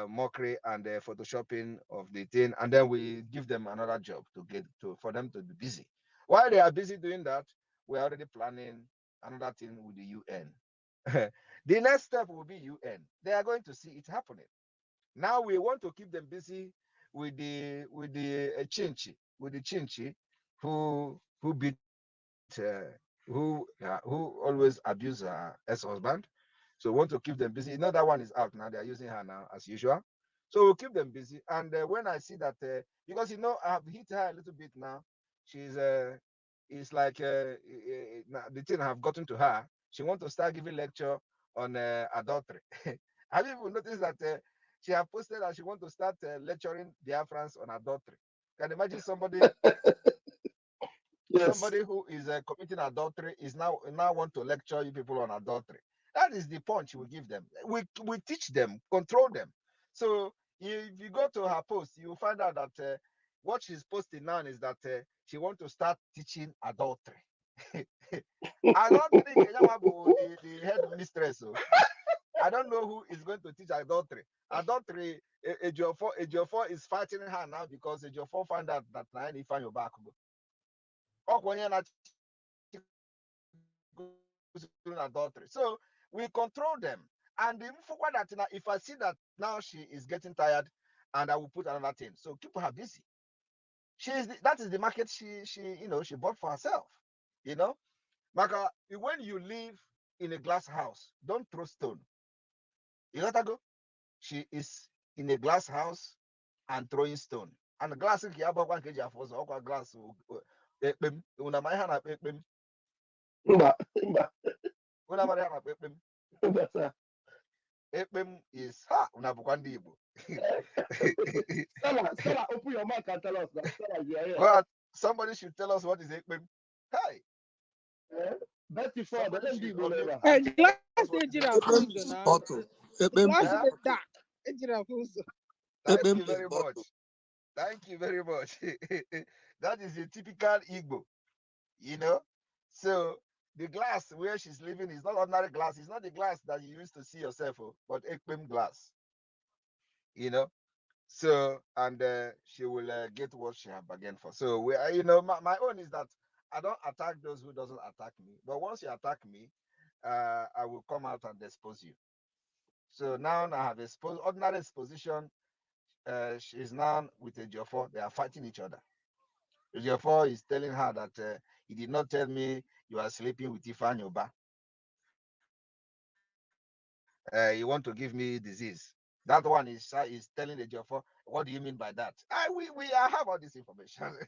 mockery and photoshopping of the thing, and then we give them another job to get to for them to be busy. While they are busy doing that, we're already planning another thing with the UN. The next step will be UN. They are going to see it happening. Now we want to keep them busy with the chinchi who beat who always abuse her ex-husband. So we want to keep them busy. Another one is out now. They are using her now as usual. So we'll keep them busy. And when I see that, because I have hit her a little bit now. She's it's like the thing have gotten to her. She wants to start giving lecture on adultery. Have you even noticed that she have posted that she wants to start lecturing Biafrans on adultery? Can you imagine somebody Yes. somebody who is committing adultery is now want to lecture you people on adultery? That is the punch we give them. We teach them, control them. So if you go to her post, you will find out that what she's posting now is that she wants to start teaching adultery. Adultery, the head mistress. So I don't know who is going to teach adultery. Adultery, Ejiofor is fighting her now because Ejiofor found out that now he find your back. Adultery. So we control them. And if I see that now she is getting tired, and I will put another thing. So keep her busy. That is the market she bought for herself. You know, Maka, when you live in a glass house, don't throw stone. You let her go. She is in a glass house and throwing stone. And the glass is here, but one kg of glass. Ekpem is Unabukwandi Igbo. Stella, open your mouth and tell us that. Stella, you are here. Well, somebody should tell us what is Ekpem. Hey. Betty Ford, Somebody should unmute Hey, and tell us glass what they is jira Ekpem. fuzo na. Bottle. Glass they dark. Ejira fuzo. Thank you very much. Thank you very much. That is a typical Igbo, you know. So the glass where she's living is not ordinary glass. It's not the glass that you used to see yourself, but Ekpem glass, you know. So and she will get what she have bargained for. So my own is that I don't attack those who doesn't attack me. But once you attack me, I will come out and expose you. So now I have exposed ordinary exposition. She's now with a Ejiofor. They are fighting each other. Ejiofor is telling her that he did not tell me you are sleeping with Ifan Yoba. You want to give me disease. That one is telling Ejiofor, what do you mean by that? We have all this information.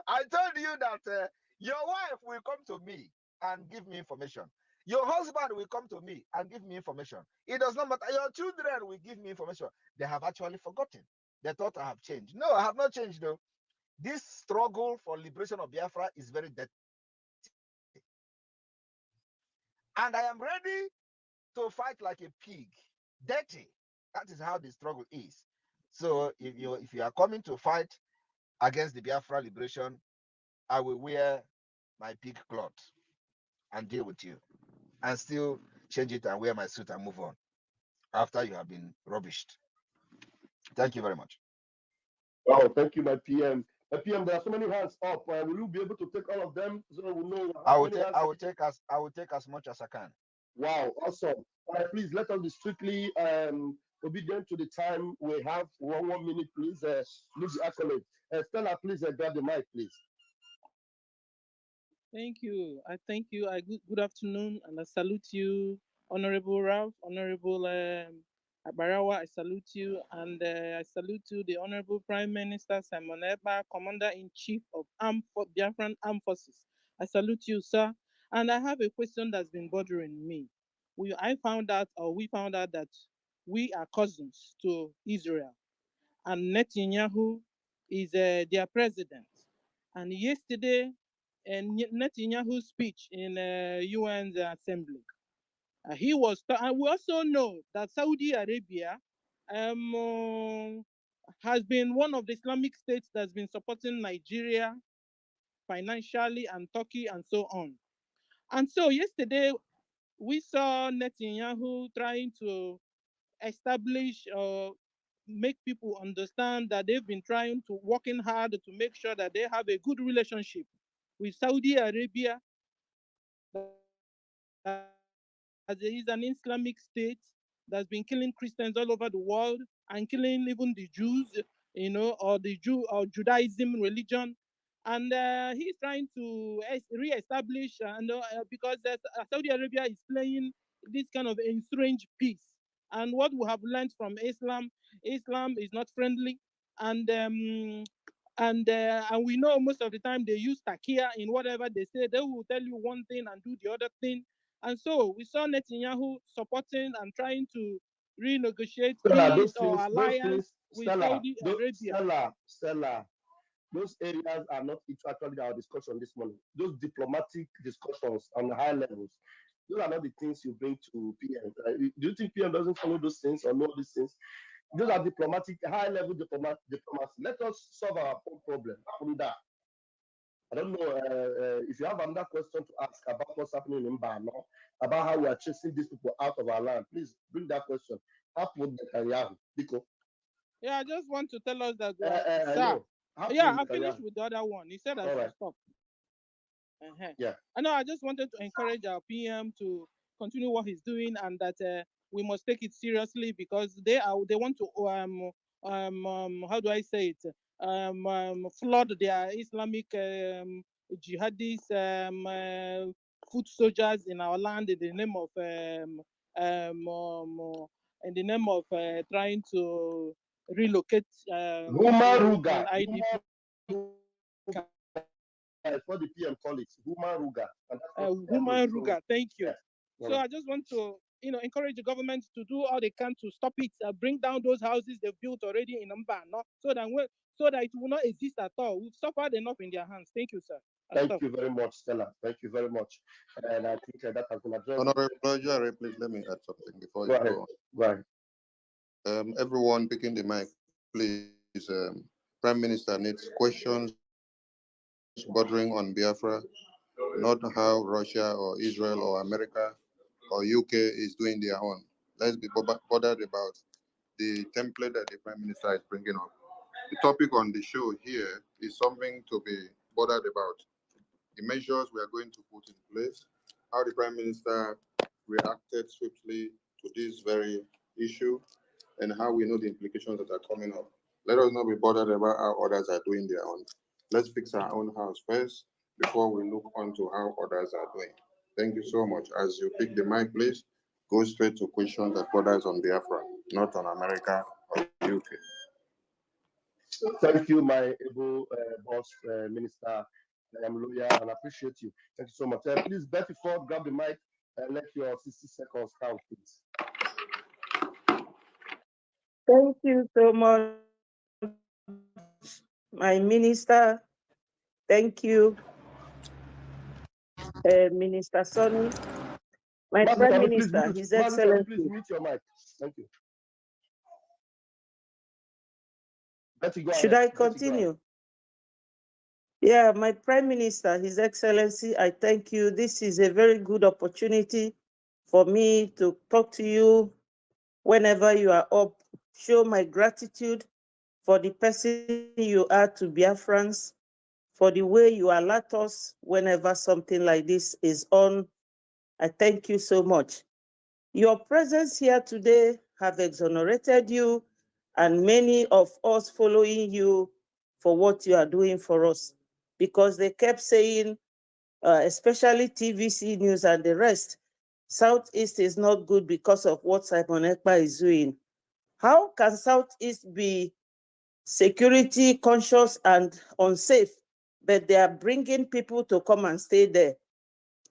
I told you that your wife will come to me and give me information. Your husband will come to me and give me information. It does not matter. Your children will give me information. They have actually forgotten. They thought I have changed. No, I have not changed though. This struggle for liberation of Biafra is very dirty. And I am ready to fight like a pig. Dirty. That is how the struggle is. So if you are coming to fight against the Biafra liberation, I will wear my pig cloth and deal with you, and still change it and wear my suit and move on after you have been rubbished. Thank you very much. Oh, thank you, my PM. My PM, there are so many hands up. Will you be able to take all of them so we know how many hands? I will take as much as I can. Wow, awesome. All right, please let us be strictly obedient to the time we have. 1 minute, please. Leave the accolade. Stella, please grab the mic, please. Thank you. I thank you. Good afternoon, and I salute you, Honorable Ralph, Honorable Abarawa, I salute you, and I salute you, the Honorable Prime Minister Simon Ekpa, Commander-in-Chief of Biafran Armed Forces. I salute you, sir. And I have a question that's been bothering me. We found out that we are cousins to Israel, and Netanyahu is their president. And yesterday, Netanyahu's speech in UN's assembly, he was, and we also know that Saudi Arabia has been one of the Islamic states that's been supporting Nigeria financially, and Turkey, and so on. And so yesterday, we saw Netanyahu trying to establish or make people understand that they've been trying to working hard to make sure that they have a good relationship with Saudi Arabia, that is an Islamic state that's been killing Christians all over the world and killing even the Jews, or the Judaism religion. And he's trying to re-establish, because Saudi Arabia is playing this kind of estranged peace. And what we have learned from Islam is not friendly, and and we know most of the time they use takia in whatever they say. They will tell you one thing and do the other thing. And so we saw Netanyahu supporting and trying to renegotiate peace or alliance with Saudi Arabia. Stella, those areas are not actually our discussion this morning. Those diplomatic discussions on high levels, those are not the things you bring to PM. Do you think PM doesn't follow those things or know these things? Those are diplomatic, high-level diplomacy. Let us solve our own problem. I don't know if you have another question to ask about what's happening in Mbano, about how we are chasing these people out of our land. Please bring that question up with Netanyahu. Biko. Yeah, I just want to tell us that, sir. No. Yeah, I finished with the other one. He said I should stop. Yeah. I know. I just wanted to encourage our PM to continue what he's doing, and that we must take it seriously, because they want to how do I say it, flood their Islamic jihadis, foot soldiers in our land in the name of trying to relocate Ruga. IDP. For the PM colleagues, Ruga. Ruga, thank you. Yeah. So I just want to, encourage the government to do all they can to stop it, bring down those houses they've built already in Mbano, so that it will not exist at all. We've suffered enough in their hands. Thank you, sir. Thank you very much, Stella. Thank you very much. And I think that has been addressed. Honorable Jerry, please let me add something before you go on. Go ahead. Everyone picking the mic, please. Prime Minister needs questions bordering on Biafra, not how Russia or Israel or America or UK is doing their own. Let's be bothered about the template that the Prime Minister is bringing up. The topic on the show here is something to be bothered about. The measures we are going to put in place, how the Prime Minister reacted swiftly to this very issue, and how we know the implications that are coming up. Let us not be bothered about how others are doing their own. Let's fix our own house first before we look onto how others are doing. Thank you so much. As you pick the mic, please go straight to questions that borders on Biafra, not on America or UK. Thank you, my able boss, Minister. I am loyal and appreciate you. Thank you so much. Please, Betty Ford, grab the mic and let your 60 seconds count, please. Thank you so much, my minister. Thank you, Minister Sonny. My Prime Minister, His Excellency. Please mute your mic. Thank you. Betty, go Should ahead. I continue? Yeah, my Prime Minister, His Excellency, I thank you. This is a very good opportunity for me to talk to you whenever you are up, show my gratitude for the person you are to Biafrans, for the way you alert us whenever something like this is on. I thank you so much. Your presence here today have exonerated you and many of us following you for what you are doing for us, because they kept saying, especially TVC News and the rest, Southeast is not good because of what Simon Ekpa is doing. How can Southeast be security conscious and unsafe, but they are bringing people to come and stay there?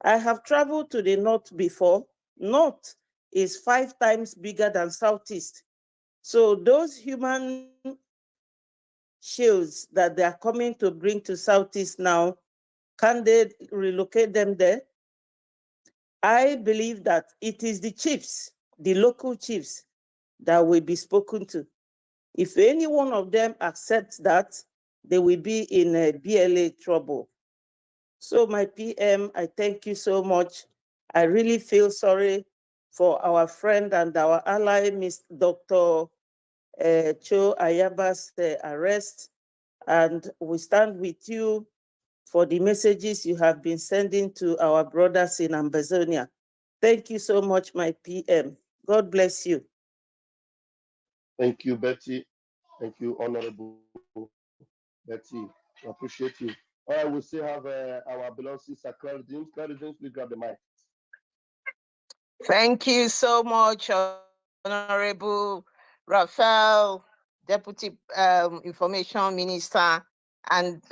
I have traveled to the north before. North is 5 times bigger than Southeast. So those human shields that they are coming to bring to Southeast now, can they relocate them there? I believe that it is the chiefs, the local chiefs, that will be spoken to. If any one of them accepts that, they will be in a BLA trouble. So my PM, I thank you so much. I really feel sorry for our friend and our ally, Ms. Dr. Cho Ayaba's arrest. And we stand with you for the messages you have been sending to our brothers in Amazonia. Thank you so much, my PM. God bless you. Thank you, Betty. Thank you, Honorable Betty. I appreciate you. All right, we still have our beloved sister, Clary James. Clary James, please grab the mic. Thank you so much, Honorable Raphael, Deputy Information Minister, and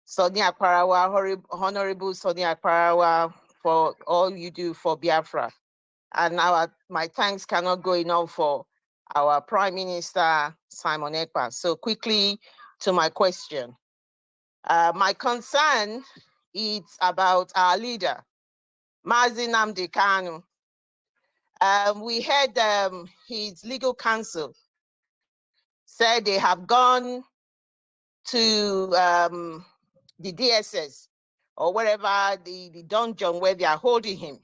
Sonia Akparawa, Honorable Sonia Akparawa, for all you do for Biafra. And my thanks cannot go enough for our Prime Minister, Simon Ekpa. So quickly to my question. My concern is about our leader, Mazi Nnamdi Kanu. We heard his legal counsel said they have gone to the DSS or wherever the dungeon where they are holding him,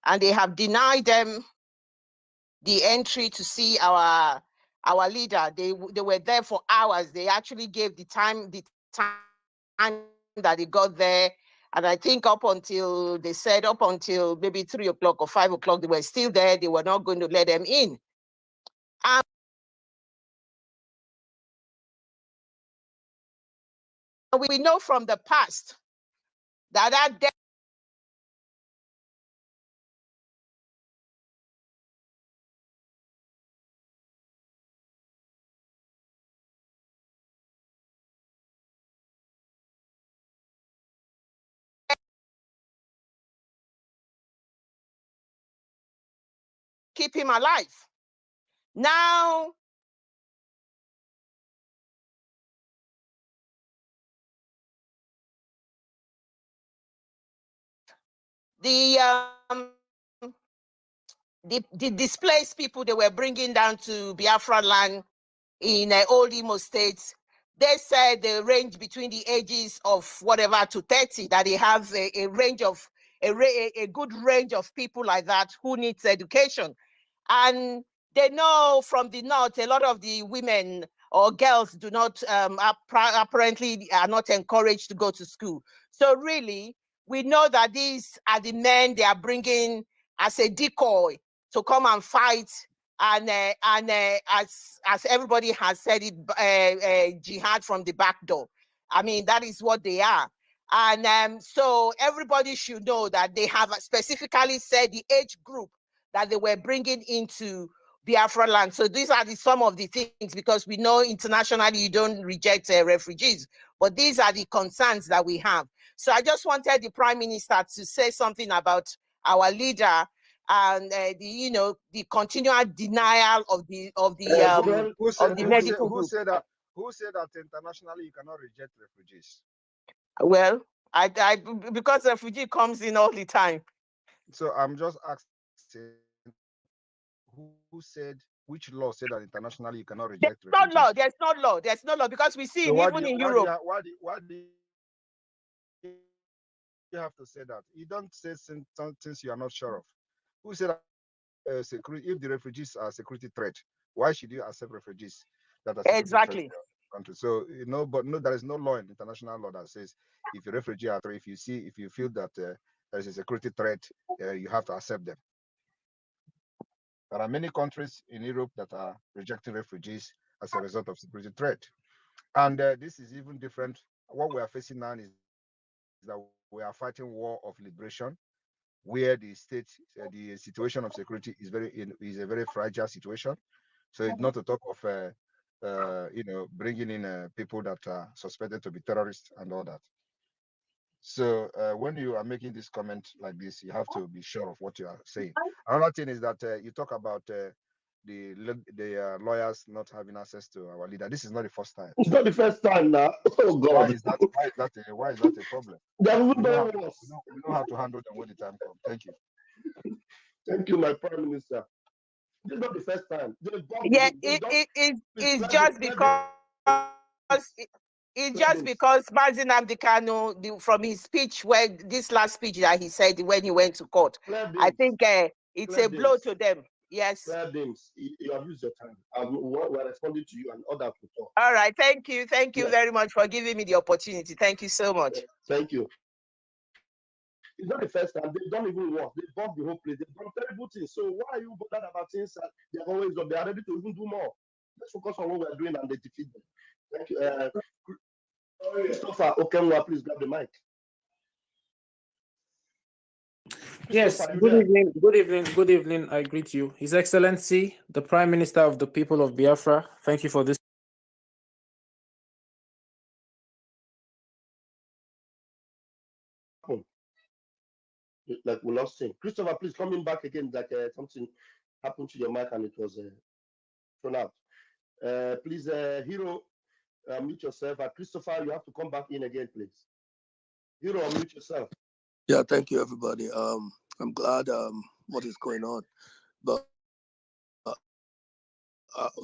and they have denied them the entry to see our leader. They were there for hours. They actually gave the time that they got there. And I think up until maybe 3 o'clock or 5 o'clock, they were still there. They were not going to let them in. We know from the past that keep him alive. Now, the displaced people they were bringing down to Biafra land in old Imo states, they said they range between the ages of whatever to 30, that they have a range of a good range of people like that who needs education. And they know from the north, a lot of the women or girls do not apparently are not encouraged to go to school. So really, we know that these are the men they are bringing as a decoy to come and fight. And as everybody has said it, jihad from the back door. I mean, that is what they are. And so everybody should know that they have specifically said the age group that they were bringing into Biafra land. So these are some of the things, because we know internationally you don't reject refugees, but these are the concerns that we have. So I just wanted the Prime Minister to say something about our leader and the continual denial of the medical group. Who said that internationally you cannot reject refugees? Well, because refugee comes in all the time. So I'm just asking, who said, which law said that internationally you cannot reject refugees? There's no law, because we see so even in Europe. Why do you have to say that? You don't say things you are not sure of. Who said that security, if the refugees are a security threat, why should you accept refugees that are exactly threat to your country? So but there is no law in international law that says if a refugee are if you feel that there is a security threat, you have to accept them. There are many countries in Europe that are rejecting refugees as a result of security threat. And this is even different. What we are facing now is that we are fighting war of liberation, where the situation of security is a very fragile situation. So it's not to talk of, bringing in people that are suspected to be terrorists and all that. So when you are making this comment like this, you have to be sure of what you are saying. Another thing is that you talk about the lawyers not having access to our leader. This is not the first time. It's not the first time now. Oh Why God. is that? Why is that a problem? They're even We know how doing worse. we know how to handle them when the time comes. Thank you. Thank you, my Prime Minister. This is not the first time. They bombed the Yeah, whole. They don't. Please, it's let them. just because it's just because Mazin Amdekano, from his speech, where this last speech that he said when he went to court, I think it's a blow to them. Yes. Claire Dames, you have used your time. We're responding to you and others to talk. All right. Thank you. Thank you very much for giving me the opportunity. Thank you so much. Thank you. It's not the first time. They've done even worse. They bombed the whole place. They've done terrible things. So why are you bothered about things that they're always done? They are ready to even do more. Let's focus on what we're doing and they defeat them. Thank you. Christopher Okenwa, please grab the mic. Yes, good evening, good evening, good evening. I greet you. His Excellency, the Prime Minister of the people of Biafra. Thank you for this. Like we lost him. Christopher, please coming back again. Like something happened to your mic and it was thrown out. Please, Hero, mute yourself. Christopher, you have to come back in again, please. Hero, mute yourself. Yeah, thank you, everybody. I'm glad what is going on, but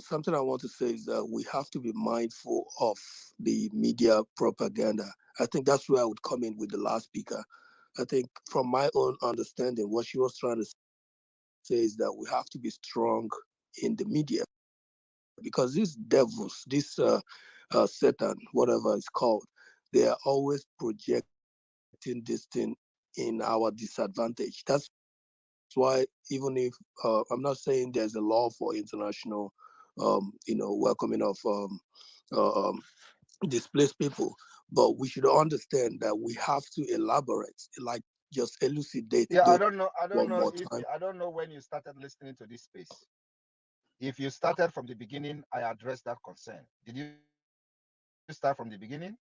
something I want to say is that we have to be mindful of the media propaganda. I think that's where I would come in with the last speaker. I think from my own understanding, what she was trying to say is that we have to be strong in the media because these devils, this Satan, whatever it's called, they are always projecting this thing in our disadvantage. That's why even if I'm not saying there's a law for international, welcoming of displaced people, but we should understand that we have to elaborate, like just elucidate. Yeah, I don't know time. I don't know when you started listening to this space. If you started from the beginning, I addressed that concern. Did you start from the beginning?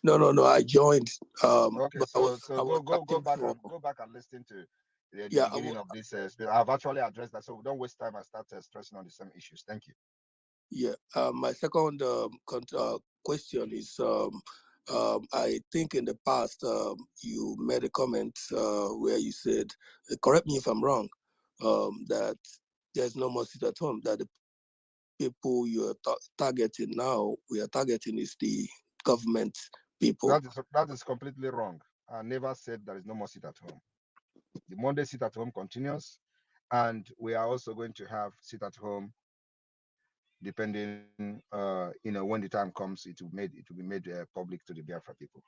No. I joined. Okay, so go back and listen to the beginning of this. I've actually addressed that, so don't waste time and start stressing on the same issues. Thank you. Yeah. My second question is, I think in the past you made a comment where you said, correct me if I'm wrong, that there's no more sit at home, that the people you're targeting now, we are targeting is the government people. That is completely wrong. I never said there is no more sit at home. The Monday sit at home continues, and we are also going to have sit at home depending when the time comes. It will be made public to the Biafra people.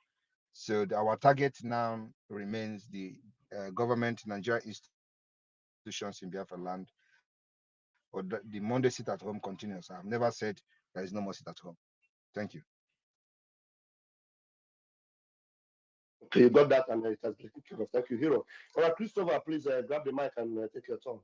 So our target now remains the government, Nigeria institutions in Biafra land, or the Monday sit at home continues. I have never said there is no more sit at home. Thank you. Okay, you got that, and it has been taken care of. Thank you, Hero. All right, Christopher, please grab the mic and take your turn.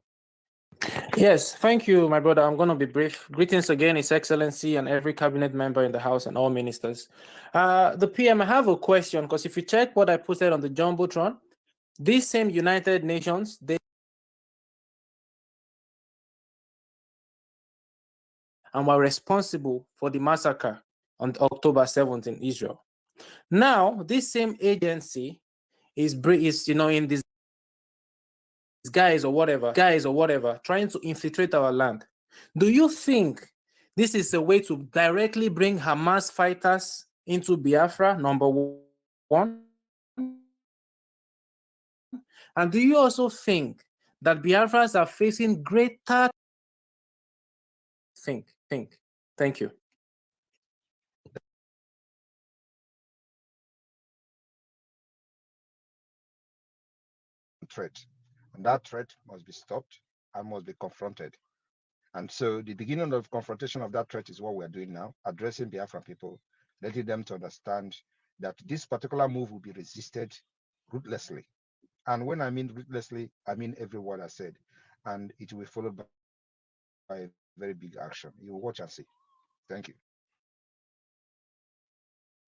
Yes, thank you, my brother. I'm going to be brief. Greetings again, His Excellency, and every cabinet member in the House and all ministers. The PM, I have a question, because if you check what I posted on the Jumbotron, these same United Nations, and were responsible for the massacre on October 7th in Israel. Now, this same agency is in this guys or whatever, trying to infiltrate our land. Do you think this is a way to directly bring Hamas fighters into Biafra, number one? And do you also think that Biafrans are facing greater Thank you. Threat, and that threat must be stopped and must be confronted. And so the beginning of confrontation of that threat is what we're doing now, addressing Biafran people, letting them to understand that this particular move will be resisted ruthlessly. And when I mean ruthlessly, I mean every word I said. And it will be followed by a very big action. You watch and see. Thank you.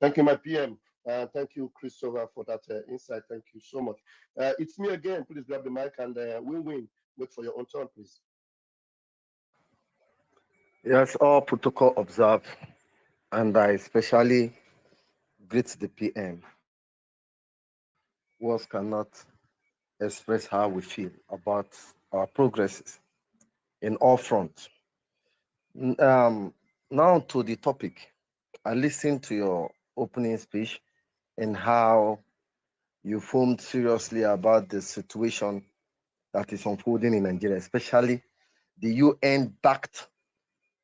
Thank you, my PM. Thank you, Christopher, for that insight. Thank you so much. It's me again. Please grab the mic and win-win. Wait for your own turn, please. Yes, all protocol observed, and I especially greet the PM. Words cannot express how we feel about our progresses in all fronts. Now to the topic. I listened to your opening speech and how you foamed seriously about the situation that is unfolding in Nigeria, especially the UN-backed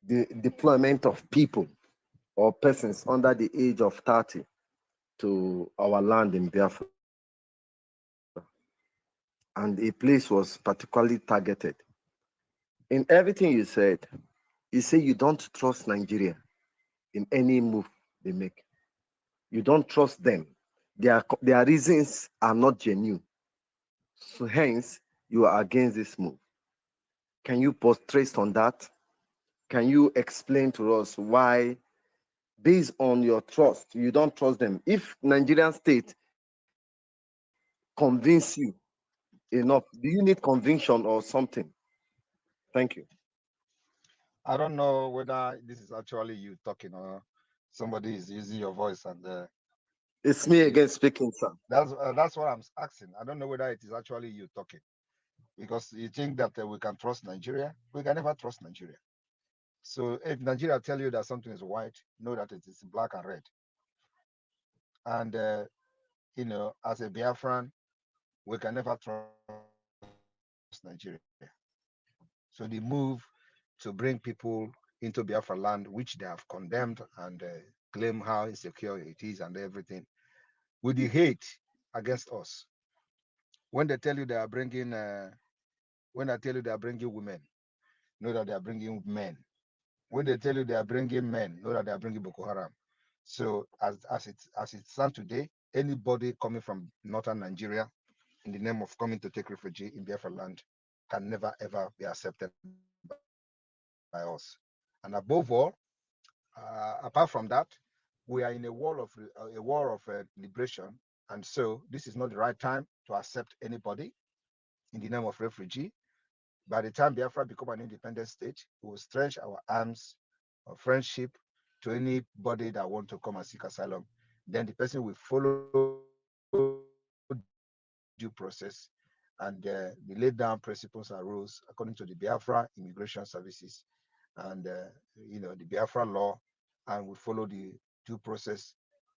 the deployment of people or persons under the age of 30 to our land in Biafra. And a place was particularly targeted. In everything you say you don't trust Nigeria in any move they make. You don't trust them. Their reasons are not genuine. So hence, you are against this move. Can you trace on that? Can you explain to us why, based on your trust, you don't trust them? If Nigerian state convince you enough, do you need conviction or something? Thank you. I don't know whether this is actually you talking or somebody is using your voice and it's me again speaking, sir. That's what I'm asking. I don't know whether it is actually you talking, because you think that we can trust Nigeria. We can never trust Nigeria. So if Nigeria tell you that something is white, know that it is black and red. And as a Biafran, we can never trust Nigeria. So the move to bring people into Biafra land, which they have condemned and claim how insecure it is and everything, with the hate against us. When they tell you they are bringing, when I tell you they are bringing women, know that they are bringing men. When they tell you they are bringing men, know that they are bringing Boko Haram. So as it stands today, anybody coming from northern Nigeria in the name of coming to take refugee in Biafra land can never ever be accepted by us. And above all, apart from that, we are in a war of liberation, and so this is not the right time to accept anybody in the name of refugee. By the time Biafra become an independent state, we will stretch our arms of friendship to anybody that want to come and seek asylum. Then the person will follow due process and the laid down principles and rules according to the Biafra immigration services and the Biafra law, and we follow the due process.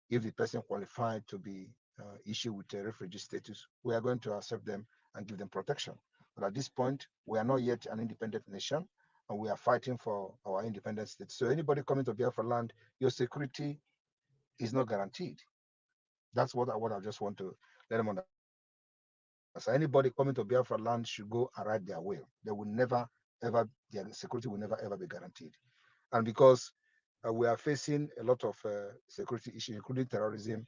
If the person qualified to be issued with a refugee status, we are going to accept them and give them protection. But at this point, we are not yet an independent nation, and we are fighting for our independent state. So anybody coming to Biafra land, your security is not guaranteed. That's what I just want to let them understand. So anybody coming to Biafra land should go and ride their will. They will never, ever, their security will never, ever be guaranteed. And because we are facing a lot of security issues, including terrorism,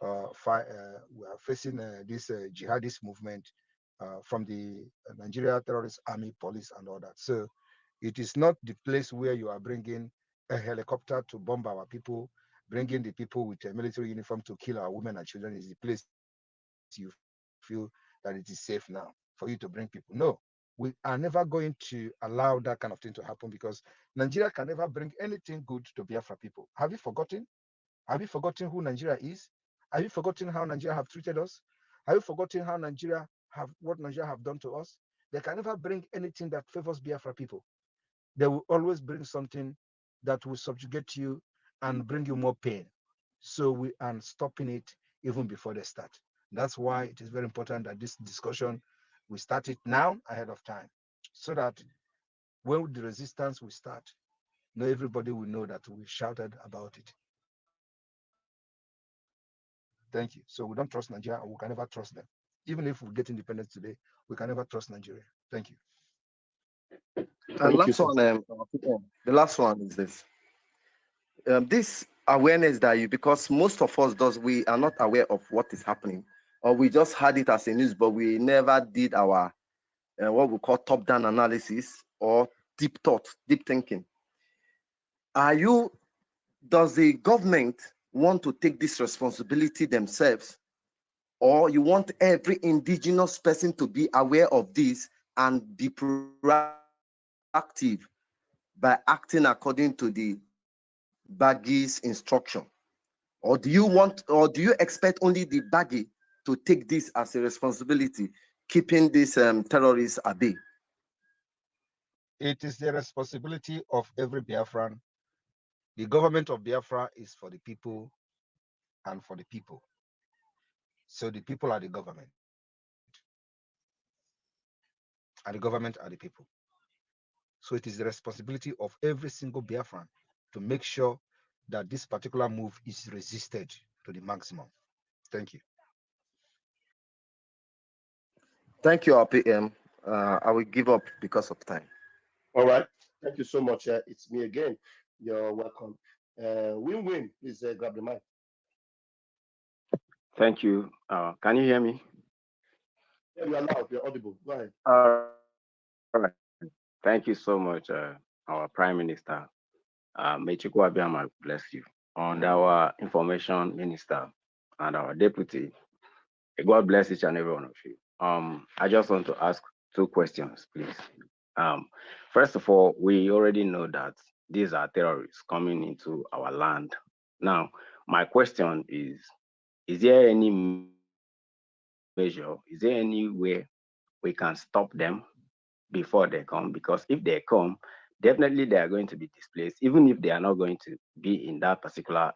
we are facing this jihadist movement from the Nigeria Terrorist Army, Police, and all that. So it is not the place where you are bringing a helicopter to bomb our people, bringing the people with a military uniform to kill our women and children is the place you feel that it is safe now for you to bring people. No, we are never going to allow that kind of thing to happen, because Nigeria can never bring anything good to Biafra people. Have you forgotten? Have you forgotten who Nigeria is? Have you forgotten how Nigeria have treated us? Have you forgotten how what Nigeria have done to us? They can never bring anything that favors Biafra people. They will always bring something that will subjugate you and bring you more pain. So we are stopping it even before they start. That's why it is very important that this discussion, we start it now ahead of time, so that when the resistance will start, everybody will know that we shouted about it. Thank you. So we don't trust Nigeria, and we can never trust them. Even if we get independence today, we can never trust Nigeria. Thank you. And the last one is this. This awareness that because most of us we are not aware of what is happening, or we just had it as a news, but we never did our what we call top-down analysis or deep thought, deep thinking. Does the government want to take this responsibility themselves, or you want every indigenous person to be aware of this and be proactive by acting according to the baggy's instruction? Or do you expect only the baggy to take this as a responsibility, keeping these terrorists at bay? It is the responsibility of every Biafran. The government of Biafra is for the people and for the people. So the people are the government. And the government are the people. So it is the responsibility of every single Biafran to make sure that this particular move is resisted to the maximum. Thank you. Thank you, RPM. I will give up because of time. All right. Thank you so much. It's me again. You're welcome. Win-win, please grab the mic. Thank you. Can you hear me? Yeah, you are loud. You're audible. Go ahead. All right. Thank you so much, our Prime Minister. May Chukwu Abiyama bless you. And our Information Minister and our Deputy. God bless each and every one of you. I just want to ask 2 questions, please. First of all, we already know that these are terrorists coming into our land. Now, my question is there any measure, is there any way we can stop them before they come? Because if they come, definitely they are going to be displaced, even if they are not going to be in that particular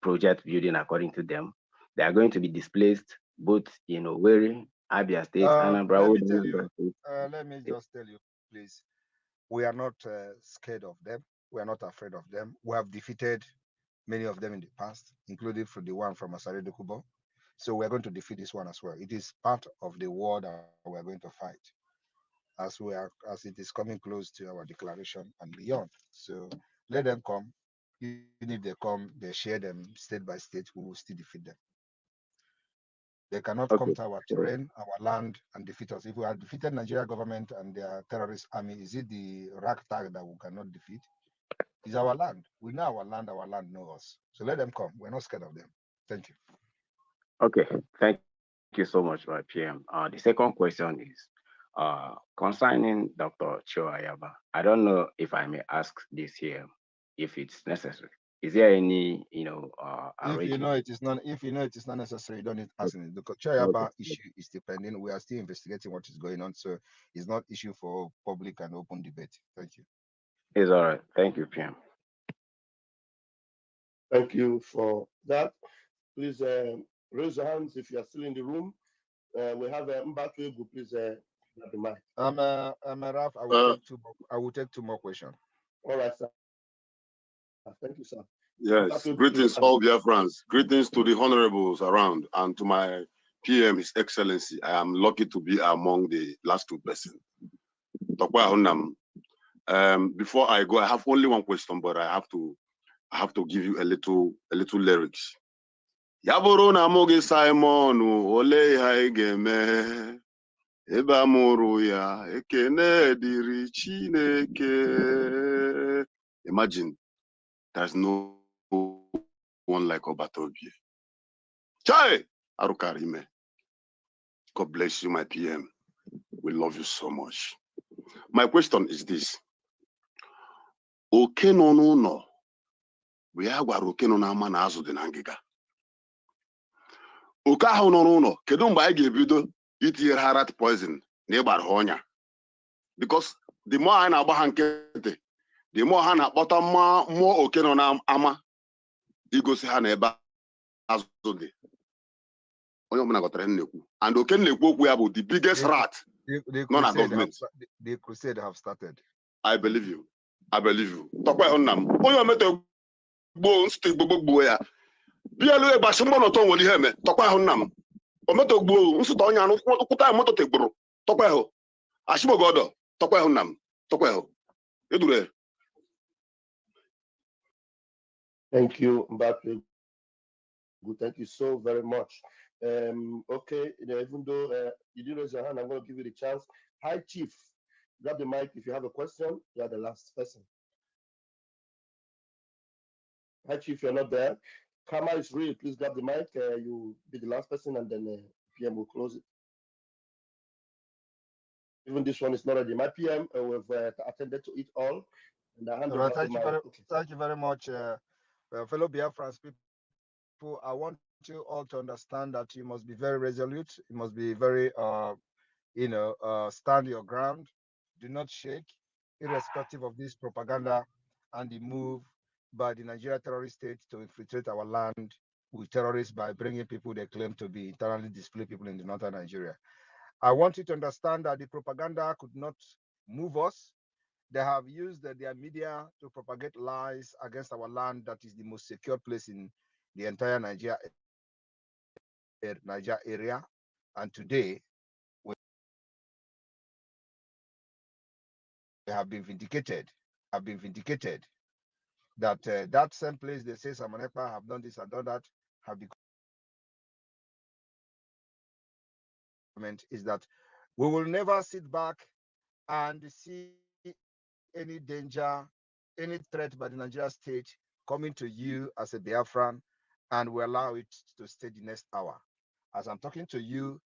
project building according to them. They are going to be displaced both Owerri, Abia State, Anambra. Let me just tell you, please. We are not scared of them. We are not afraid of them. We have defeated many of them in the past, including for the one from Asare Dokubo. So we're going to defeat this one as well. It is part of the war that we're going to fight as it is coming close to our declaration and beyond. So let them come. Even if they come, they share them state by state, we will still defeat them. They cannot come to our terrain, our land, and defeat us. If we have defeated Nigeria government and their terrorist army, is it the ragtag that we cannot defeat? It's our land. We know our land knows us. So let them come. We're not scared of them. Thank you. Okay, thank you so much, my PM. The second question is concerning Dr. Choayaba. I don't know if I may ask this here, if it's necessary. Is there any, if you know it is not necessary, you don't need to ask it. The Choayaba issue is depending. We are still investigating what is going on, so it's not issue for public and open debate. Thank you. It's all right. Thank you, PM. Thank you for that. Please raise your hands if you are still in the room. We have Mbatu. Please grab the mic. Raf, I will take 2 more questions. All right, sir. Thank you, sir. Yes, greetings all Biafrans. Greetings to the honorables around and to my PM, His Excellency. I am lucky to be among the last 2 persons. Before I go, I have only 1 question, but I have to give you a little lyrics. Yaburu na mogi Simon ole ha igeme ebe amuru ya ekene diri Chineke. Imagine there's no one like Obatobie. Chai Arukarime. God bless you, my PM. We love you so much. My question is this. Okenono no. We are okeno na ama na azụ dị na ngịga. Oke ahụ nọ n'ụlọ, kedu mgbe anyị ga-ebido itinyere ha rat poison na ịgbara ha ọnya? Because the more anyị na-agba ha nkịtị, the more ha na-akpọta mmụọ oke nọ n'ama igosi ha na ebe azụ dị. Onye ọbụla ghọtara nnekwu. And oke nnekwu okwu ya bụ the biggest rat nọ na government. The crusade have started. I believe you. I believe you. Tọkwa ịhụ nna m. Onye ometo gboo nsụtụ Igbo gboo ya. Bielu egbashi mgbọ n'ọtọ nwere ihe eme. Tọkwa ịhụ nna m. Ometo gboo nsụtụ onye anụ kwụta moto tegburu. Tọkwa ịhụ. Ashimogodo. Tọkwa ịhụ nna m. Tọkwa ịhụ. Edure. Thank you, Mbappe. Good. Thank you so very much. Okay, even though you didn't raise your hand, I'm going to give you the chance. Hi, Chief. grab the mic if you have a question. You are the last person. Hi, Chief, you're not there. Karma is real. Please grab the mic. You be the last person, and then PM will close it. Even this one is not ready. My PM, we've attended to it all. And I hand over to my... Thank you very much, fellow Biafrans people. I want you all to understand that you must be very resolute. You must be very, stand your ground. Do not shake, irrespective of this propaganda and the move by the Nigeria terrorist state to infiltrate our land with terrorists by bringing people they claim to be internally displaced people in the northern Nigeria. I want you to understand that the propaganda could not move us. They have used their media to propagate lies against our land that is the most secure place in the entire Nigeria area. And today, we have been vindicated. That that same place they say Simon Ekpa have done this and done that have become is that we will never sit back and see any danger, any threat by the Nigeria state coming to you as a Biafran, and we allow it to stay the next hour. As I'm talking to you,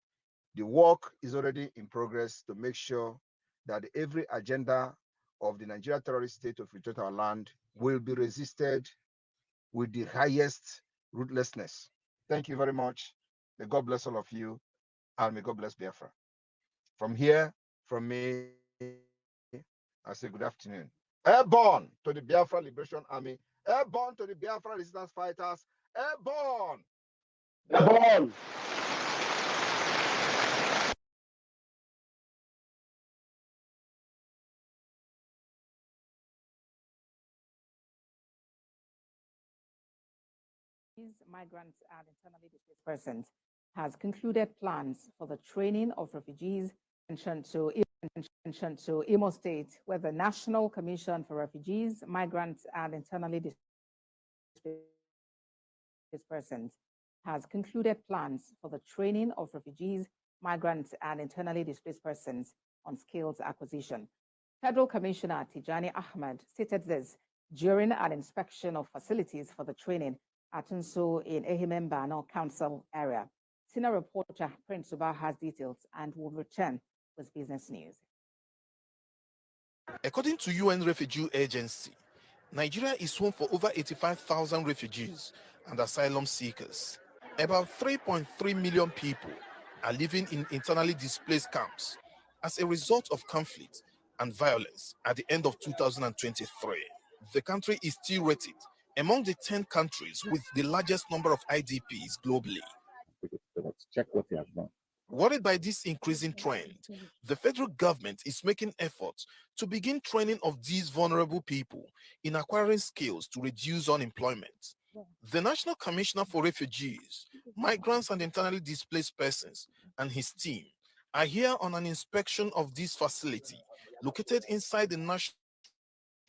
the work is already in progress to make sure that every agenda of the Nigeria terrorist state to infiltrate our land will be resisted with the highest ruthlessness. Thank you very much. May God bless all of you, and may God bless Biafra. From here, from me, I say good afternoon. Airborne to the Biafra Liberation Army. Airborne to the Biafra Resistance Fighters. Airborne. Airborne. Migrants and internally displaced persons has concluded plans for the training of refugees mentioned to Imo State, where the National Commission for Refugees, Migrants and Internally Displaced Persons has concluded plans for the training of refugees, migrants and internally displaced persons on skills acquisition. Federal Commissioner Tijani Ahmed stated this during an inspection of facilities for the training at Nso in Ehimembano Council area. Senior reporter Prince Suba has details and will return with business news. According to UN Refugee Agency, Nigeria is home for over 85,000 refugees and asylum seekers. About 3.3 million people are living in internally displaced camps as a result of conflict and violence at the end of 2023. The country is still rated among the 10 countries with the largest number of IDPs globally. Check what they have done. Worried by this increasing trend, the federal government is making efforts to begin training of these vulnerable people in acquiring skills to reduce unemployment. The National Commissioner for Refugees, Migrants and Internally Displaced Persons and his team are here on an inspection of this facility located inside the National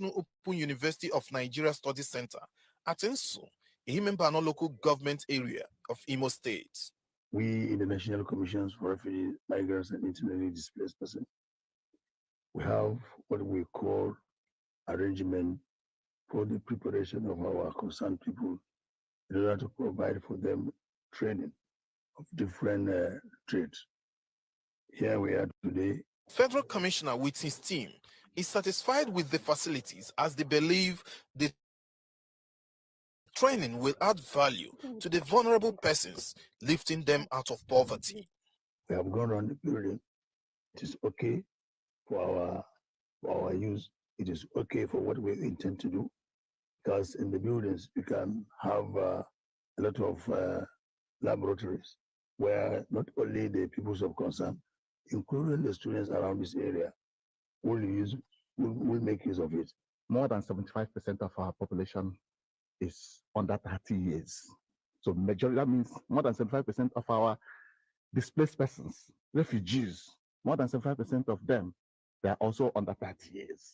Open University of Nigeria Study Center at Nso, Ehimembano local government area of Imo State. We in the National Commissions for Refugees, Migrants and Internally Displaced Persons, we have what we call arrangement for the preparation of our concerned people in order to provide for them training of different trades. Here we are today. Federal Commissioner with his team is satisfied with the facilities as they believe the training will add value to the vulnerable persons, lifting them out of poverty. We have gone around the building. It is okay for our use. It is okay for what we intend to do, because in the buildings we can have a lot of laboratories where not only the people of concern, including the students around this area, will make use of it. More than 75% of our population is under 30 years. So majority, that means more than 75% of our displaced persons, refugees, more than 75% of them, they are also under 30 years.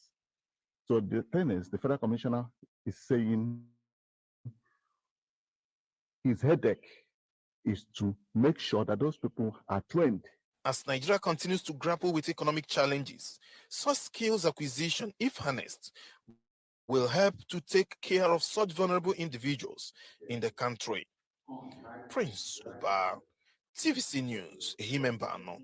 So the thing is, the federal commissioner is saying his headache is to make sure that those people are trained. As Nigeria continues to grapple with economic challenges, such skills acquisition, if harnessed, will help to take care of such vulnerable individuals in the country. Prince Uba, TVC News, Himembano.